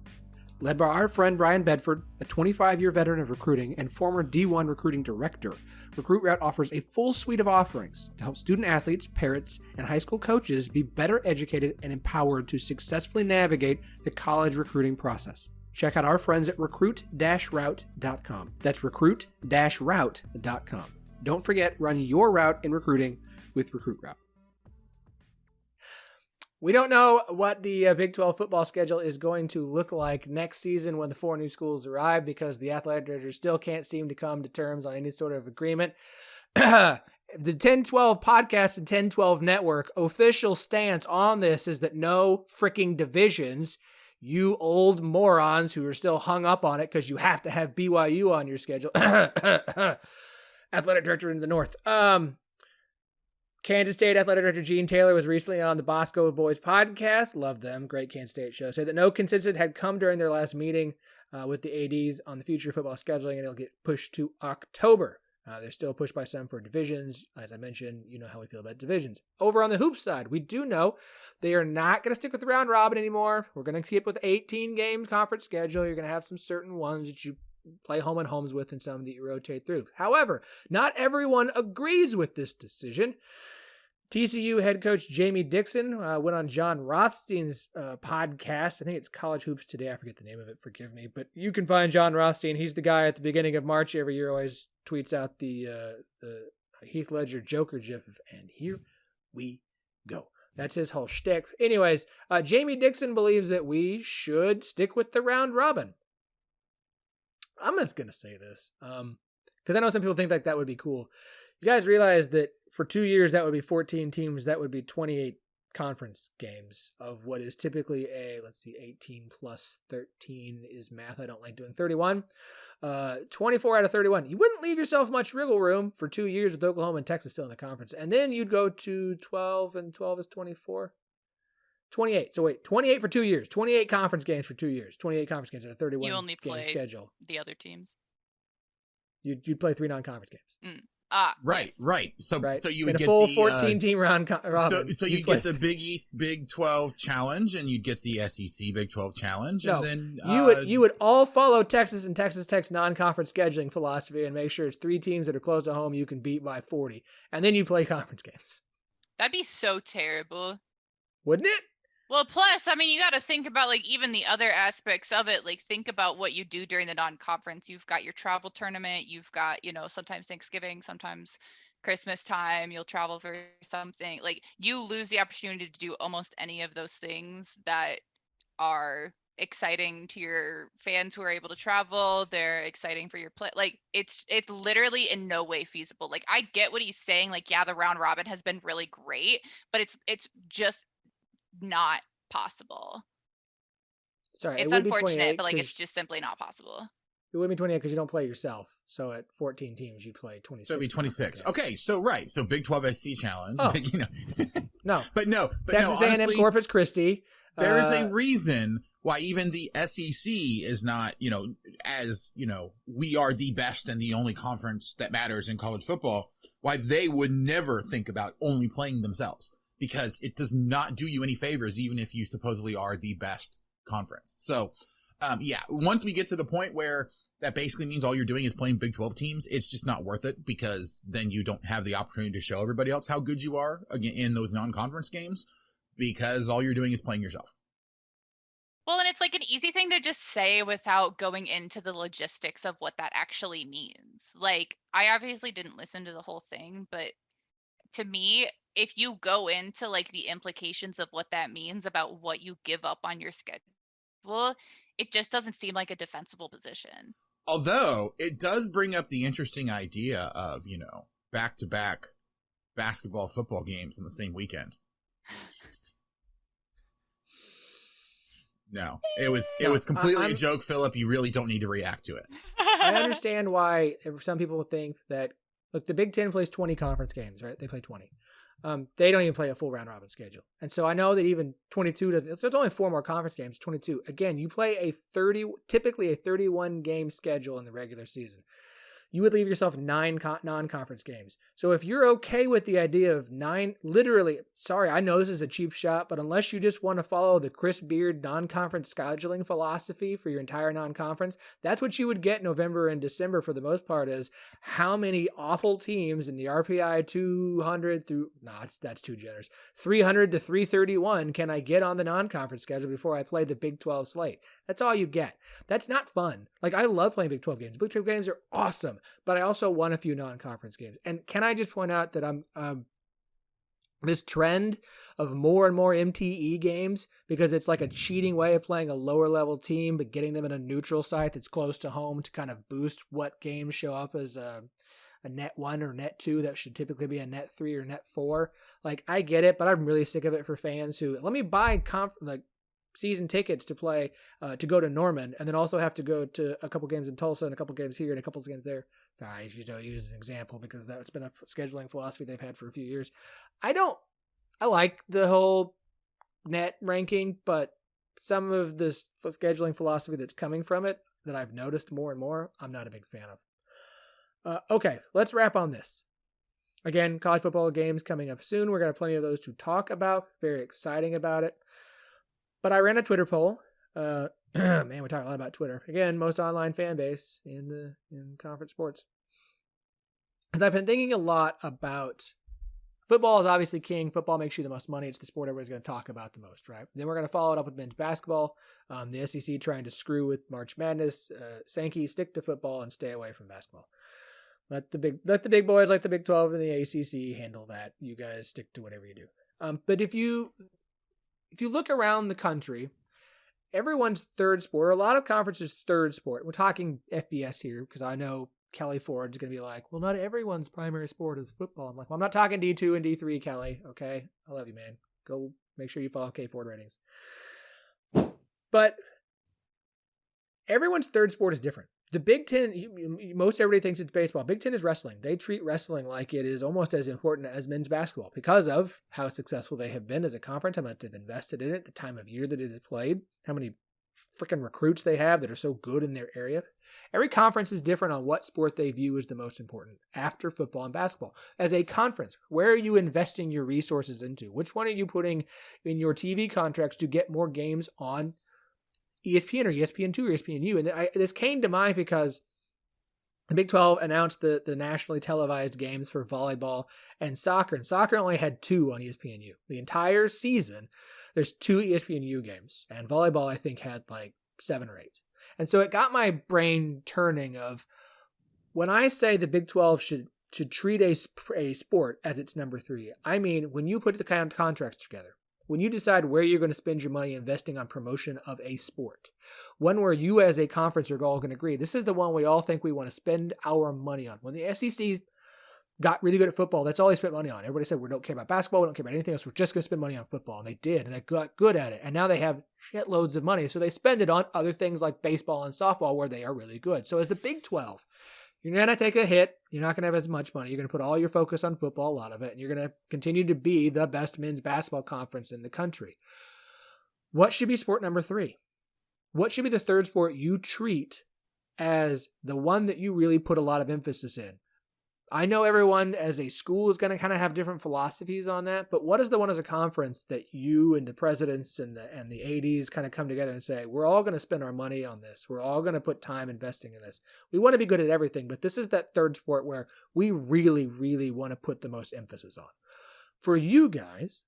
Led by our friend Brian Bedford, a 25-year veteran of recruiting and former D1 recruiting director, Recruit Route offers a full suite of offerings to help student athletes, parents, and high school coaches be better educated and empowered to successfully navigate the college recruiting process. Check out our friends at recruit-route.com. That's recruit-route.com. Don't forget, run your route in recruiting with Recruit Route. We don't know what the Big 12 football schedule is going to look like next season when the 4 new schools arrive, because the athletic directors still can't seem to come to terms on any sort of agreement. The 10-12 podcast and 10-12 network official stance on this is that no freaking divisions. You old morons who are still hung up on it because you have to have BYU on your schedule. Athletic director in the North. Kansas State Athletic Director Gene Taylor was recently on the Bosco Boys podcast. Love them. Great Kansas State show. Said that no consensus had come during their last meeting with the ADs on the future football scheduling, and it'll get pushed to October. They're still pushed by some for divisions. As I mentioned, you know how we feel about divisions. Over on the hoop side, we do know they are not going to stick with the round robin anymore. We're going to keep with 18-game conference schedule. You're going to have some certain ones that you play home and homes with and some that you rotate through. However, not everyone agrees with this decision. TCU head coach Jamie Dixon went on John Rothstein's podcast. I think it's College Hoops Today. I forget the name of it. Forgive me. But you can find John Rothstein. He's the guy at the beginning of March every year always tweets out the Heath Ledger Joker gif of, and here we go. That's his whole shtick. Anyways, Jamie Dixon believes that we should stick with the round robin. I'm just going to say this because I know some people think like that would be cool. You guys realize that for 2 years, that would be 14 teams. That would be 28 conference games of what is typically 18 plus 13 is math. I don't like doing 31. 24 out of 31. You wouldn't leave yourself much wiggle room for 2 years with Oklahoma and Texas still in the conference. And then you'd go to 12, and 12 is 24. 28. So wait, 28 for 2 years. 28 conference games for 2 years. 28 conference games on a 31 you only game play schedule. The other teams. You'd play 3 non-conference games. Right. So you would in a get full the 14-team round robin. So you get the Big East Big 12 challenge, and you'd get the SEC Big 12 challenge, and then you would all follow Texas and Texas Tech's non-conference scheduling philosophy and make sure it's 3 teams that are close to home you can beat by 40, and then you play conference games. That'd be so terrible, wouldn't it? Well, plus, I mean, you got to think about like even the other aspects of it. Like, think about what you do during the non-conference. You've got your travel tournament. You've got, sometimes Thanksgiving, sometimes Christmas time. You'll travel for something. Like, you lose the opportunity to do almost any of those things that are exciting to your fans who are able to travel. They're exciting for your play. Like, it's literally in no way feasible. Like, I get what he's saying. Like, yeah, the round robin has been really great, but it's just not possible. Sorry, it's unfortunate, but like it's just simply not possible. It would be 28 because you don't play yourself. So at 14 teams, you'd play 26. So it'd be 26. Okay, so right. So Big 12 SC challenge. Oh. No. But Texas A&M honestly, Corpus Christi. There is a reason why even the SEC is not, as, we are the best and the only conference that matters in college football, why they would never think about only playing themselves. Because it does not do you any favors, even if you supposedly are the best conference. So, once we get to the point where that basically means all you're doing is playing Big 12 teams, it's just not worth it, because then you don't have the opportunity to show everybody else how good you are again in those non-conference games, because all you're doing is playing yourself. Well, and it's like an easy thing to just say without going into the logistics of what that actually means. Like, I obviously didn't listen to the whole thing, but to me, if you go into like the implications of what that means about what you give up on your schedule, it just doesn't seem like a defensible position. Although it does bring up the interesting idea of, back-to-back basketball, football games on the same weekend. No, it was completely a joke, Phillip. You really don't need to react to it. I understand why some people think that, look, the Big Ten plays 20 conference games, right? They play 20. They don't even play a full round robin schedule. And so I know that even 22 doesn't, so it's only 4 more conference games, 22. Again, you play typically a 31 game schedule in the regular season. You would leave yourself 9 non-conference games. So if you're okay with the idea of 9, literally, sorry, I know this is a cheap shot, but unless you just want to follow the Chris Beard non-conference scheduling philosophy for your entire non-conference, that's what you would get November and December for the most part, is how many awful teams in the RPI 200 through, that's too generous, 300 to 331 can I get on the non-conference schedule before I play the Big 12 slate. That's all you get. That's not fun. Like, I love playing Big 12 games. Big 12 games are awesome, but I also won a few non-conference games. And can I just point out that I'm this trend of more and more MTE games, because it's like a cheating way of playing a lower level team, but getting them in a neutral site that's close to home to kind of boost what games show up as a net 1 or net 2 that should typically be a net 3 or net 4. Like, I get it, but I'm really sick of it for fans who, let me buy season tickets to play, to go to Norman, and then also have to go to a couple games in Tulsa and a couple games here and a couple games there. Sorry, I use as an example because that's been a scheduling philosophy they've had for a few years. I like the whole net ranking, but some of this scheduling philosophy that's coming from it that I've noticed more and more, I'm not a big fan of. Okay, let's wrap on this. Again, college football games coming up soon. We're going to have plenty of those to talk about. Very exciting about it. But I ran a Twitter poll. Man, we talk a lot about Twitter. Again, most online fan base in conference sports. And I've been thinking a lot about football is obviously king. Football makes you the most money. It's the sport everybody's going to talk about the most, right? Then we're going to follow it up with men's basketball. The SEC trying to screw with March Madness. Sankey, stick to football and stay away from basketball. Let the big boys like the Big 12 and the ACC handle that. You guys stick to whatever you do. But if you look around the country, everyone's third sport, or a lot of conferences' third sport. We're talking FBS here because I know Kelly Ford's going to be like, well, not everyone's primary sport is football. I'm like, well, I'm not talking D2 and D3, Kelly. Okay, I love you, man. Go make sure you follow K Ford ratings. But everyone's third sport is different. The Big Ten, most everybody thinks it's baseball. Big Ten is wrestling. They treat wrestling like it is almost as important as men's basketball because of how successful they have been as a conference, how much they've invested in it, the time of year that it is played, how many freaking recruits they have that are so good in their area. Every conference is different on what sport they view as the most important after football and basketball. As a conference, where are you investing your resources into? Which one are you putting in your TV contracts to get more games on ESPN or ESPN2 or ESPNU? And this came to mind because the Big 12 announced the nationally televised games for volleyball and soccer. And soccer only had 2 on ESPNU. The entire season, there's 2 ESPNU games. And volleyball, I think, had like 7 or 8. And so it got my brain turning of when I say the Big 12 should treat a sport as its number 3, I mean when you put the kind of contracts together, when you decide where you're going to spend your money investing on promotion of a sport, one where you as a conference are all going to agree, this is the one we all think we want to spend our money on. When the SEC got really good at football, that's all they spent money on. Everybody said, we don't care about basketball, we don't care about anything else, we're just going to spend money on football. And they did, and they got good at it. And now they have shitloads of money, so they spend it on other things like baseball and softball where they are really good. So as the Big 12, you're going to take a hit. You're not going to have as much money. You're going to put all your focus on football, a lot of it, and you're going to continue to be the best men's basketball conference in the country. What should be sport number 3? What should be the third sport you treat as the one that you really put a lot of emphasis in? I know everyone as a school is going to kind of have different philosophies on that, but what is the one as a conference that you and the presidents and the ADs kind of come together and say, we're all going to spend our money on this. We're all going to put time investing in this. We want to be good at everything, but this is that third sport where we really, really want to put the most emphasis on. For you guys,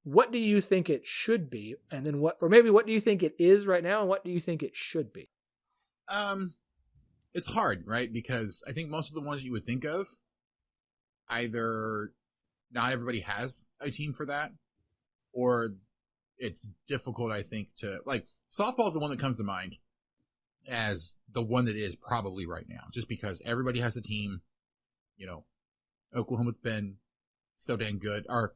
what do you think it should be? And then what do you think it is right now? And what do you think it should be? It's hard, right? Because I think most of the ones you would think of, either not everybody has a team for that, or it's difficult, I think, to, like, softball is the one that comes to mind as the one that is probably right now, just because everybody has a team. You know, Oklahoma's been so dang good. Or,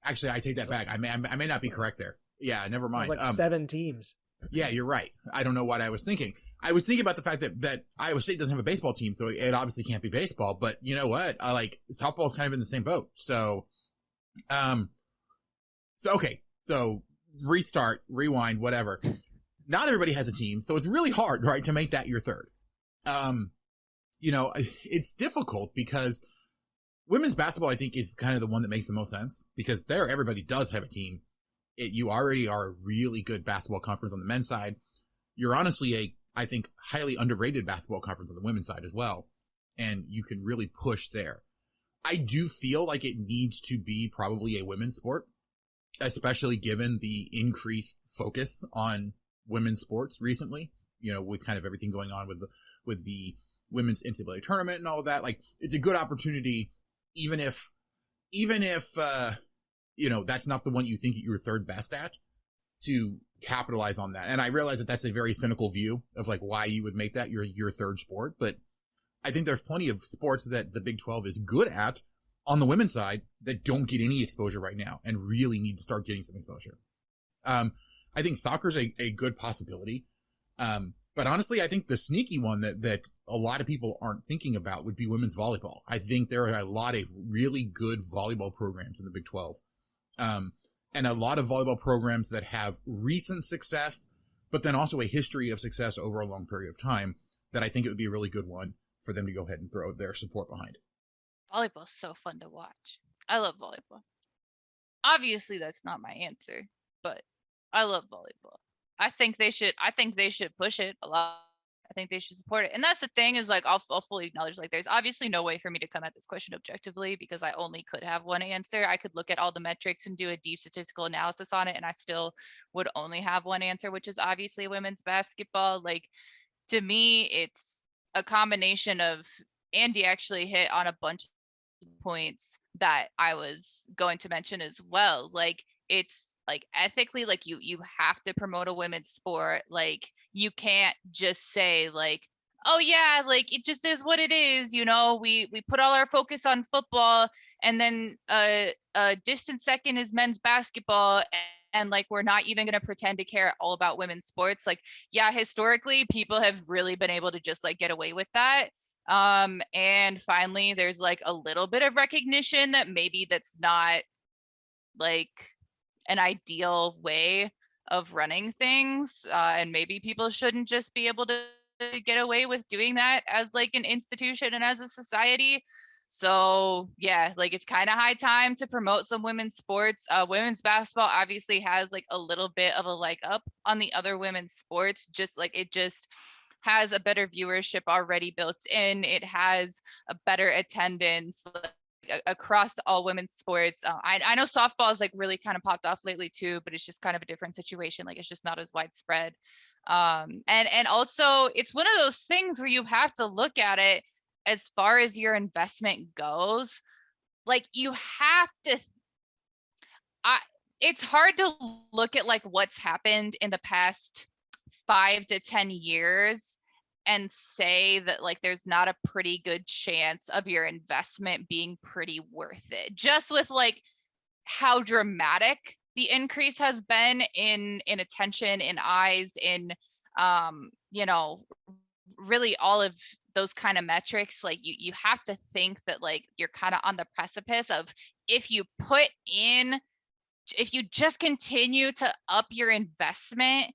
actually, I take that back. I may not be correct there. Yeah, never mind. Like 7 teams. Yeah, you're right. I don't know what I was thinking. I was thinking about the fact that Iowa State doesn't have a baseball team, so it obviously can't be baseball. But you know what? Softball's kind of in the same boat. So, okay. So restart, rewind, whatever. Not everybody has a team, so it's really hard, right, to make that your third. It's difficult because women's basketball, I think, is kind of the one that makes the most sense because there everybody does have a team. You already are a really good basketball conference on the men's side. You're honestly I think, highly underrated basketball conference on the women's side as well. And you can really push there. I do feel like it needs to be probably a women's sport, especially given the increased focus on women's sports recently, with kind of everything going on with the women's NCAA tournament and all of that. Like, it's a good opportunity, even if that's not the one you think you're third best at, to capitalize on that. And I realize that that's a very cynical view of like why you would make that your third sport, but I think there's plenty of sports that the Big 12 is good at on the women's side that don't get any exposure right now and really need to start getting some exposure. I think soccer's a good possibility. But honestly, I think the sneaky one that a lot of people aren't thinking about would be women's volleyball. I think there are a lot of really good volleyball programs in the Big 12. And a lot of volleyball programs that have recent success, but then also a history of success over a long period of time, that I think it would be a really good one for them to go ahead and throw their support behind. Volleyball's so fun to watch. I love volleyball. Obviously, that's not my answer, but I love volleyball. I think they should push it a lot. I think they should support it. And that's the thing is, like, I'll fully acknowledge, like, there's obviously no way for me to come at this question objectively because I only could have one answer. I could look at all the metrics and do a deep statistical analysis on it, and I still would only have one answer, which is obviously women's basketball. Like, to me, it's a combination of, Andy actually hit on a bunch of points that I was going to mention as well. Like, it's like ethically, like you have to promote a women's sport. Like, you can't just say like, oh yeah, like it just is what it is. We put all our focus on football, and then a distant second is men's basketball. And like, we're not even going to pretend to care all about women's sports. Like, yeah, historically people have really been able to just like get away with that. And finally, there's like a little bit of recognition that maybe that's not like an ideal way of running things, and maybe people shouldn't just be able to get away with doing that as like an institution and as a society. So yeah, like, it's kind of high time to promote some women's sports. Women's basketball obviously has like a little bit of a leg up on the other women's sports, just like it just has a better viewership already built in. It has a better attendance across all women's sports. I know softball has like really kind of popped off lately too, but it's just kind of a different situation. Like, it's just not as widespread. And also, it's one of those things where you have to look at it as far as your investment goes. Like, you have to, it's hard to look at like what's happened in the past 5 to 10 years and say that like there's not a pretty good chance of your investment being pretty worth it, just with like how dramatic the increase has been in attention, in eyes, in really all of those kind of metrics. Like, you have to think that like you're kind of on the precipice of, if you just continue to up your investment,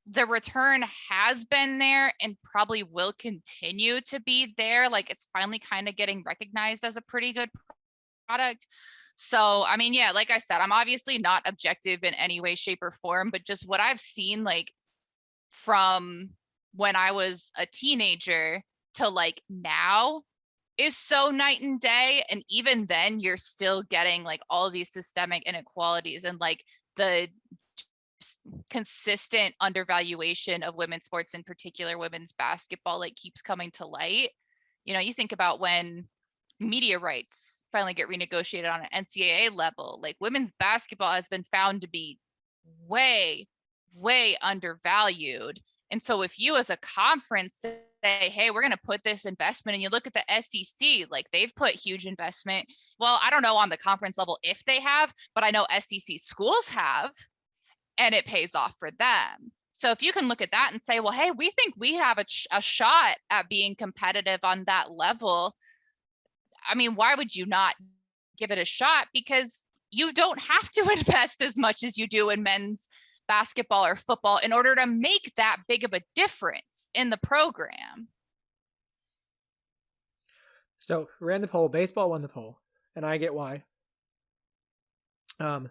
the return has been there and probably will continue to be there. Like, it's finally kind of getting recognized as a pretty good product. So, I mean, yeah, like I said, I'm obviously not objective in any way, shape, or form, but just what I've seen, like, from when I was a teenager to like now is so night and day. And even then, you're still getting like all these systemic inequalities and like the consistent undervaluation of women's sports, in particular women's basketball, like keeps coming to light. You think about when media rights finally get renegotiated on an NCAA level, like women's basketball has been found to be way undervalued. And so if you as a conference say, hey, we're going to put this investment, and you look at the SEC, like they've put huge investment. Well, I don't know on the conference level if they have, but I know SEC schools have, and it pays off for them. So if you can look at that and say, well, hey, we think we have a shot at being competitive on that level. I mean, why would you not give it a shot? Because you don't have to invest as much as you do in men's basketball or football in order to make that big of a difference in the program. So ran the poll. Baseball won the poll, and I get why. Let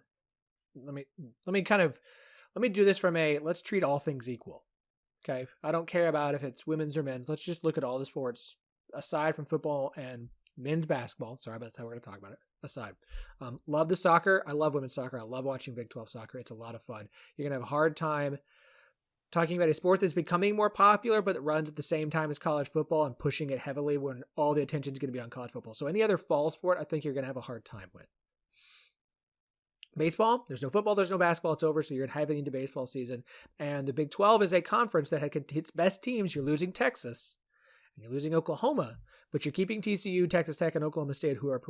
me do this from let's treat all things equal. Okay, I don't care about if it's women's or men's. Let's just look at all the sports aside from football and men's basketball. Sorry, but that's how we're going to talk about it. Aside, love the soccer. I love women's soccer. I love watching Big 12 soccer. It's a lot of fun. You're going to have a hard time talking about a sport that's becoming more popular, but that runs at the same time as college football and pushing it heavily when all the attention is going to be on college football. So any other fall sport, I think you're going to have a hard time with. Baseball, there's no football, there's no basketball, it's over, so you're heading into baseball season. And the Big 12 is a conference that had its best teams. You're losing Texas, and you're losing Oklahoma, but you're keeping TCU, Texas Tech, and Oklahoma State, who are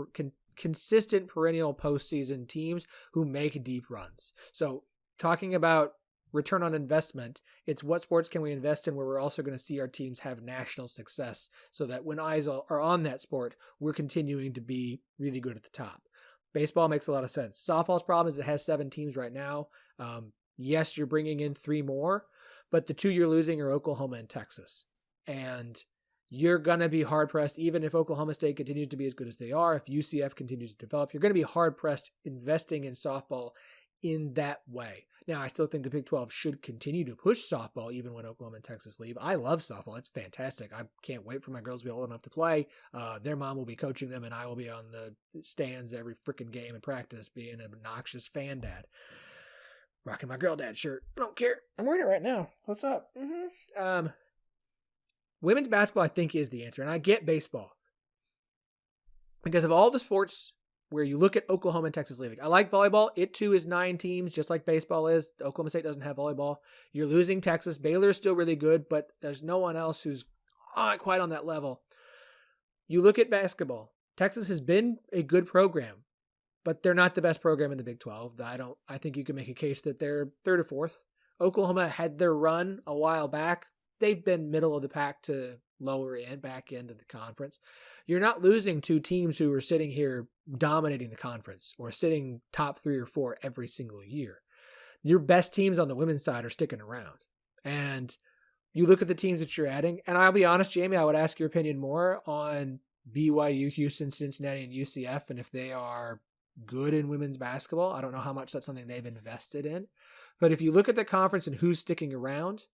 consistent perennial postseason teams who make deep runs. So talking about return on investment, it's what sports can we invest in where we're also going to see our teams have national success so that when eyes are on that sport, we're continuing to be really good at the top. Baseball makes a lot of sense. Softball's problem is it has 7 teams right now. Yes, you're bringing in 3 more, but the 2 you're losing are Oklahoma and Texas. And you're going to be hard-pressed, even if Oklahoma State continues to be as good as they are, if UCF continues to develop, you're going to be hard-pressed investing in softball in that way. Now, I still think the Big 12 should continue to push softball even when Oklahoma and Texas leave. I love softball. It's fantastic. I can't wait for my girls to be old enough to play. Their mom will be coaching them, and I will be on the stands every freaking game and practice being an obnoxious fan dad. Rocking my girl dad shirt. I don't care. I'm wearing it right now. What's up? Women's basketball, I think, is the answer. And I get baseball. Because of all the sports where you look at Oklahoma and Texas leaving. I like volleyball. It too is 9 teams, just like baseball is. Oklahoma State doesn't have volleyball. You're losing Texas. Baylor is still really good, but there's no one else who's not quite on that level. You look at basketball. Texas has been a good program, but they're not the best program in the Big 12. I think you can make a case that they're 3rd or 4th. Oklahoma had their run a while back. They've been middle of the pack to lower end, back end of the conference. You're not losing 2 teams who are sitting here dominating the conference or sitting top 3 or 4 every single year. Your best teams on the women's side are sticking around. And you look at the teams that you're adding, and I'll be honest, Jamie, I would ask your opinion more on BYU, Houston, Cincinnati, and UCF, and if they are good in women's basketball. I don't know how much that's something they've invested in. But if you look at the conference and who's sticking around,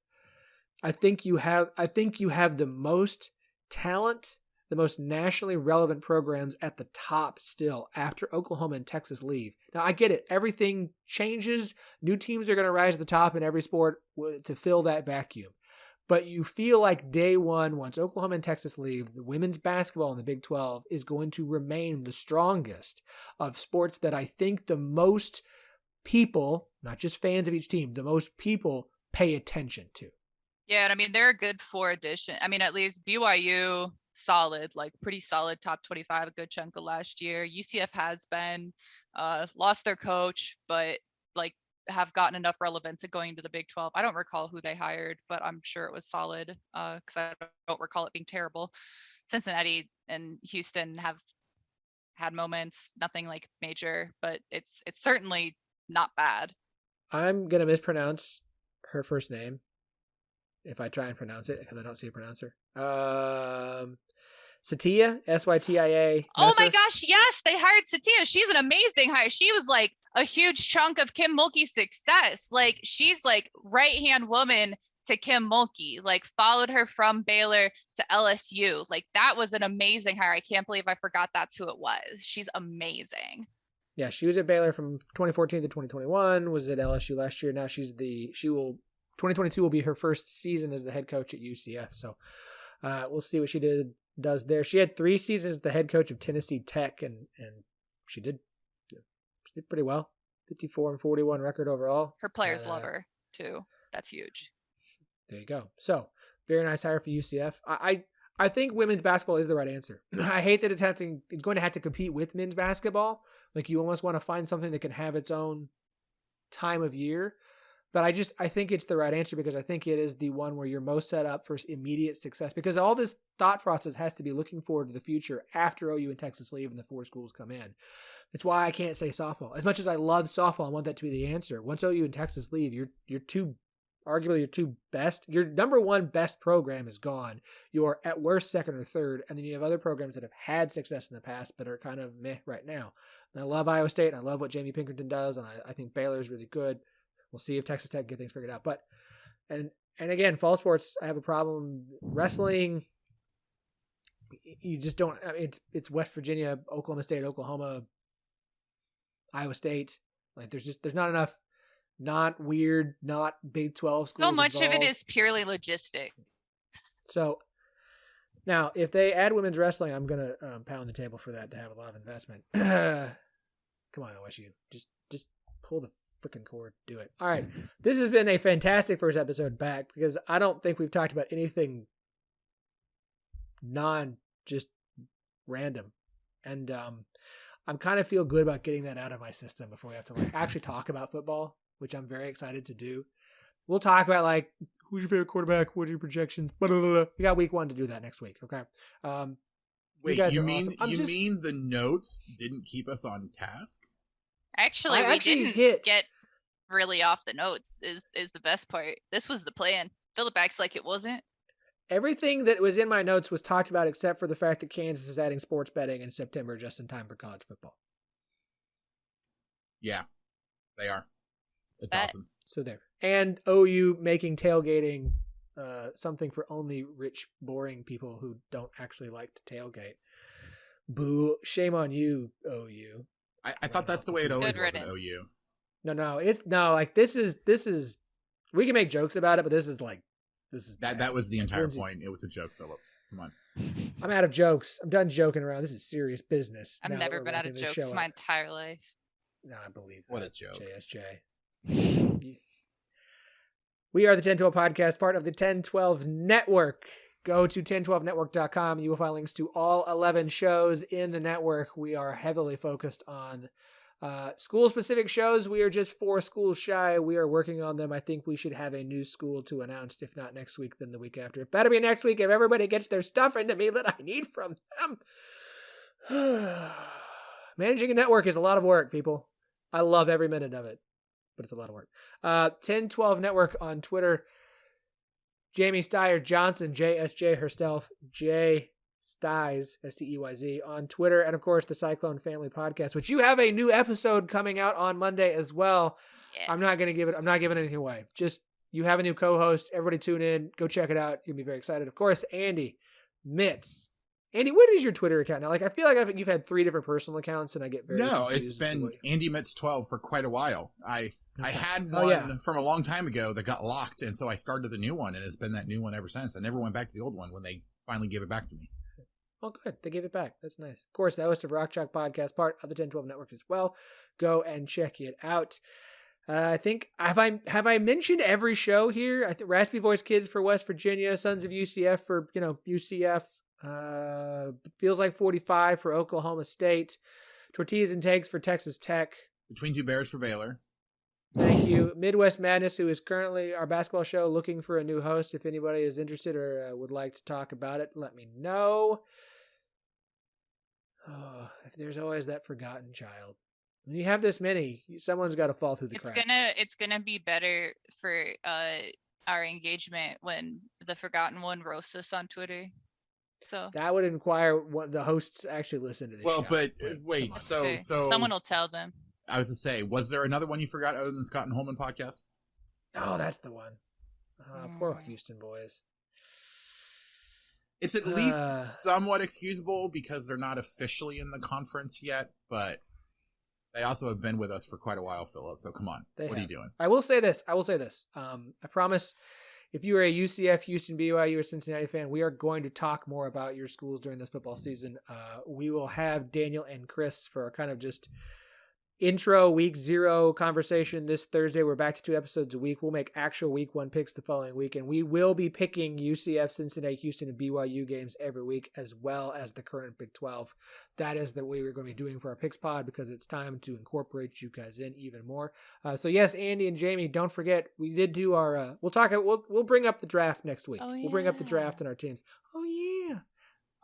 I think you have the most talent, the most nationally relevant programs at the top still after Oklahoma and Texas leave. Now, I get it. Everything changes. New teams are going to rise to the top in every sport to fill that vacuum. But you feel like day one, once Oklahoma and Texas leave, the women's basketball in the Big 12 is going to remain the strongest of sports that I think the most people, not just fans of each team, the most people pay attention to. Yeah, and I mean, they're a good 4 addition. I mean, at least BYU, solid, like pretty solid top 25, a good chunk of last year. UCF has been, lost their coach, but like have gotten enough relevance at going to the Big 12. I don't recall who they hired, but I'm sure it was solid because I don't recall it being terrible. Cincinnati and Houston have had moments, nothing like major, but it's certainly not bad. I'm going to mispronounce her first name if I try and pronounce it, because I don't see a pronouncer. Satia, Sytia. Oh my gosh, yes, they hired Satia. She's an amazing hire. She was like a huge chunk of Kim Mulkey's success. Like, she's like right-hand woman to Kim Mulkey, like followed her from Baylor to LSU. Like, that was an amazing hire. I can't believe I forgot that's who it was. She's amazing. Yeah, she was at Baylor from 2014 to 2021, was at LSU last year. Now 2022 will be her first season as the head coach at UCF. So we'll see what she does there. She had 3 seasons as the head coach of Tennessee Tech, and she did pretty well. 54-41 record overall. Her players love her too. That's huge. There you go. So very nice hire for UCF. I think women's basketball is the right answer. I hate that it's going to have to compete with men's basketball. Like, you almost want to find something that can have its own time of year. But I think it's the right answer because I think it is the one where you're most set up for immediate success because all this thought process has to be looking forward to the future after OU and Texas leave and the 4 schools come in. That's why I can't say softball. As much as I love softball, I want that to be the answer. Once OU and Texas leave, your number one best program is gone. You're at worst second or third, and then you have other programs that have had success in the past but are kind of meh right now. And I love Iowa State, and I love what Jamie Pinkerton does, and I think Baylor is really good. We'll see if Texas Tech get things figured out. But and again, fall sports, I have a problem. Wrestling, you just don't. I mean, it's West Virginia, Oklahoma State, Oklahoma, Iowa State. Like there's not enough, not weird, not Big 12 schools. So much involved. of it is purely logistics. So now, if they add women's wrestling, I'm gonna pound the table for that to have a lot of investment. Come on, OSU, just pull the freaking cord, do it. All right, this has been a fantastic first episode back because I don't think we've talked about anything just random, and I'm kind of feel good about getting that out of my system before we have to actually talk about football, which I'm very excited to do. We'll talk about who's your favorite quarterback, what are your projections, blah, blah, blah. We got week 1 to do that next week, okay? Wait, you mean the notes didn't keep us on task? Actually, we didn't get really off the notes is the best part. This was the plan. Phillip acts like it wasn't. Everything that was in my notes was talked about except for the fact that Kansas is adding sports betting in September just in time for college football. Yeah, they are. It's awesome. So there. And OU making tailgating something for only rich, boring people who don't actually like to tailgate. Boo. Shame on you, OU. I thought that's the way it always was at OU. No, this is we can make jokes about it, but this is that was the entire point. It was a joke, Phillip. Come on. I'm out of jokes. I'm done joking around. This is serious business. I've never been out of jokes my entire life. No, I believe that. What a joke. JSJ. We are the 1012 podcast, part of the 1012 network. Go to 1012network.com. You will find links to all 11 shows in the network. We are heavily focused on school-specific shows. We are just 4 schools shy. We are working on them. I think we should have a new school to announce, if not next week, then the week after. It better be next week if everybody gets their stuff into me that I need from them. Managing a network is a lot of work, people. I love every minute of it, but it's a lot of work. 1012 Network on Twitter. Jamie Steyer Johnson, JSJ herself, J Styes, Steyz on Twitter, and of course the Cyclone Family Podcast, which you have a new episode coming out on Monday as well. Yes. I'm not giving anything away. Just you have a new co-host. Everybody tune in, go check it out. You'll be very excited. Of course, Andy Mitz. Andy, what is your Twitter account now? I feel like you've had 3 different personal accounts, and I get very No, confused. it's been Andy Mitz 12 for quite a while. I had one from a long time ago that got locked, and so I started the new one, and it's been that new one ever since. I never went back to the old one when they finally gave it back to me. Oh, good. They gave it back. That's nice. Of course, the host of Rock Chalk Podcast, part of the 1012 Network as well. Go and check it out. I think, have I mentioned every show here? I think Raspy Voice Kids for West Virginia, Sons of UCF for, UCF. Feels Like 45 for Oklahoma State. Tortillas and Takes for Texas Tech. Between Two Bears for Baylor. Thank you. Midwest Madness, who is currently our basketball show, looking for a new host. If anybody is interested or would like to talk about it, let me know. Oh, there's always that forgotten child. When you have this many, someone's got to fall through the cracks. It's gonna be better for our engagement when the forgotten one roasts us on Twitter. So that would inquire what the hosts actually listen to this show. But wait, so someone will tell them. I was to say, was there another one you forgot other than Scott and Holman podcast? Oh, that's the one. Poor Houston boys. It's at least somewhat excusable because they're not officially in the conference yet, but they also have been with us for quite a while, Phillip. So come on, what are you doing? I will say this. I promise, if you are a UCF, Houston, BYU, or Cincinnati fan, we are going to talk more about your schools during this football season. We will have Daniel and Chris for kind of just intro week 0 conversation this Thursday. We're back to 2 episodes a week. We'll make actual week 1 picks the following week, and we will be picking UCF, Cincinnati, Houston, and BYU games every week, as well as the current Big 12. That is the way we're going to be doing for our picks pod, because it's time to incorporate you guys in even more. So yes, Andy and Jamie, don't forget, we did do our, we'll bring up the draft next week. Oh, yeah. We'll bring up the draft in our teams. Oh yeah.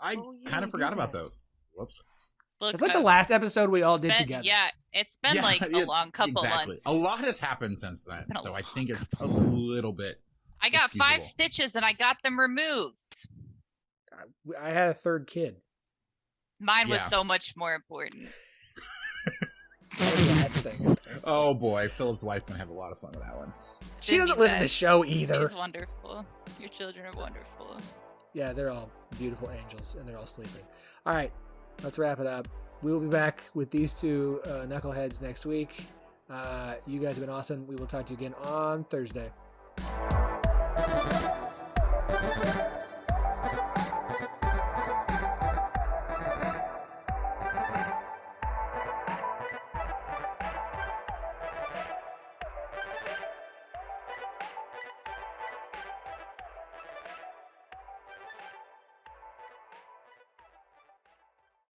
I kind of forgot about those. Whoops. Look, It's like the last episode we all did together. Yeah, it's been like a long couple months. A lot has happened since then, so I think it's a little bit. I got excusable. 5 stitches and I got them removed. I had a third kid. Mine was so much more important. Oh boy, Philip's wife's gonna have a lot of fun with that one. She doesn't listen to the show either. She's wonderful. Your children are wonderful. Yeah, they're all beautiful angels, and they're all sleeping. All right, let's wrap it up. We'll be back with these 2 knuckleheads next week. You guys have been awesome. We will talk to you again on Thursday.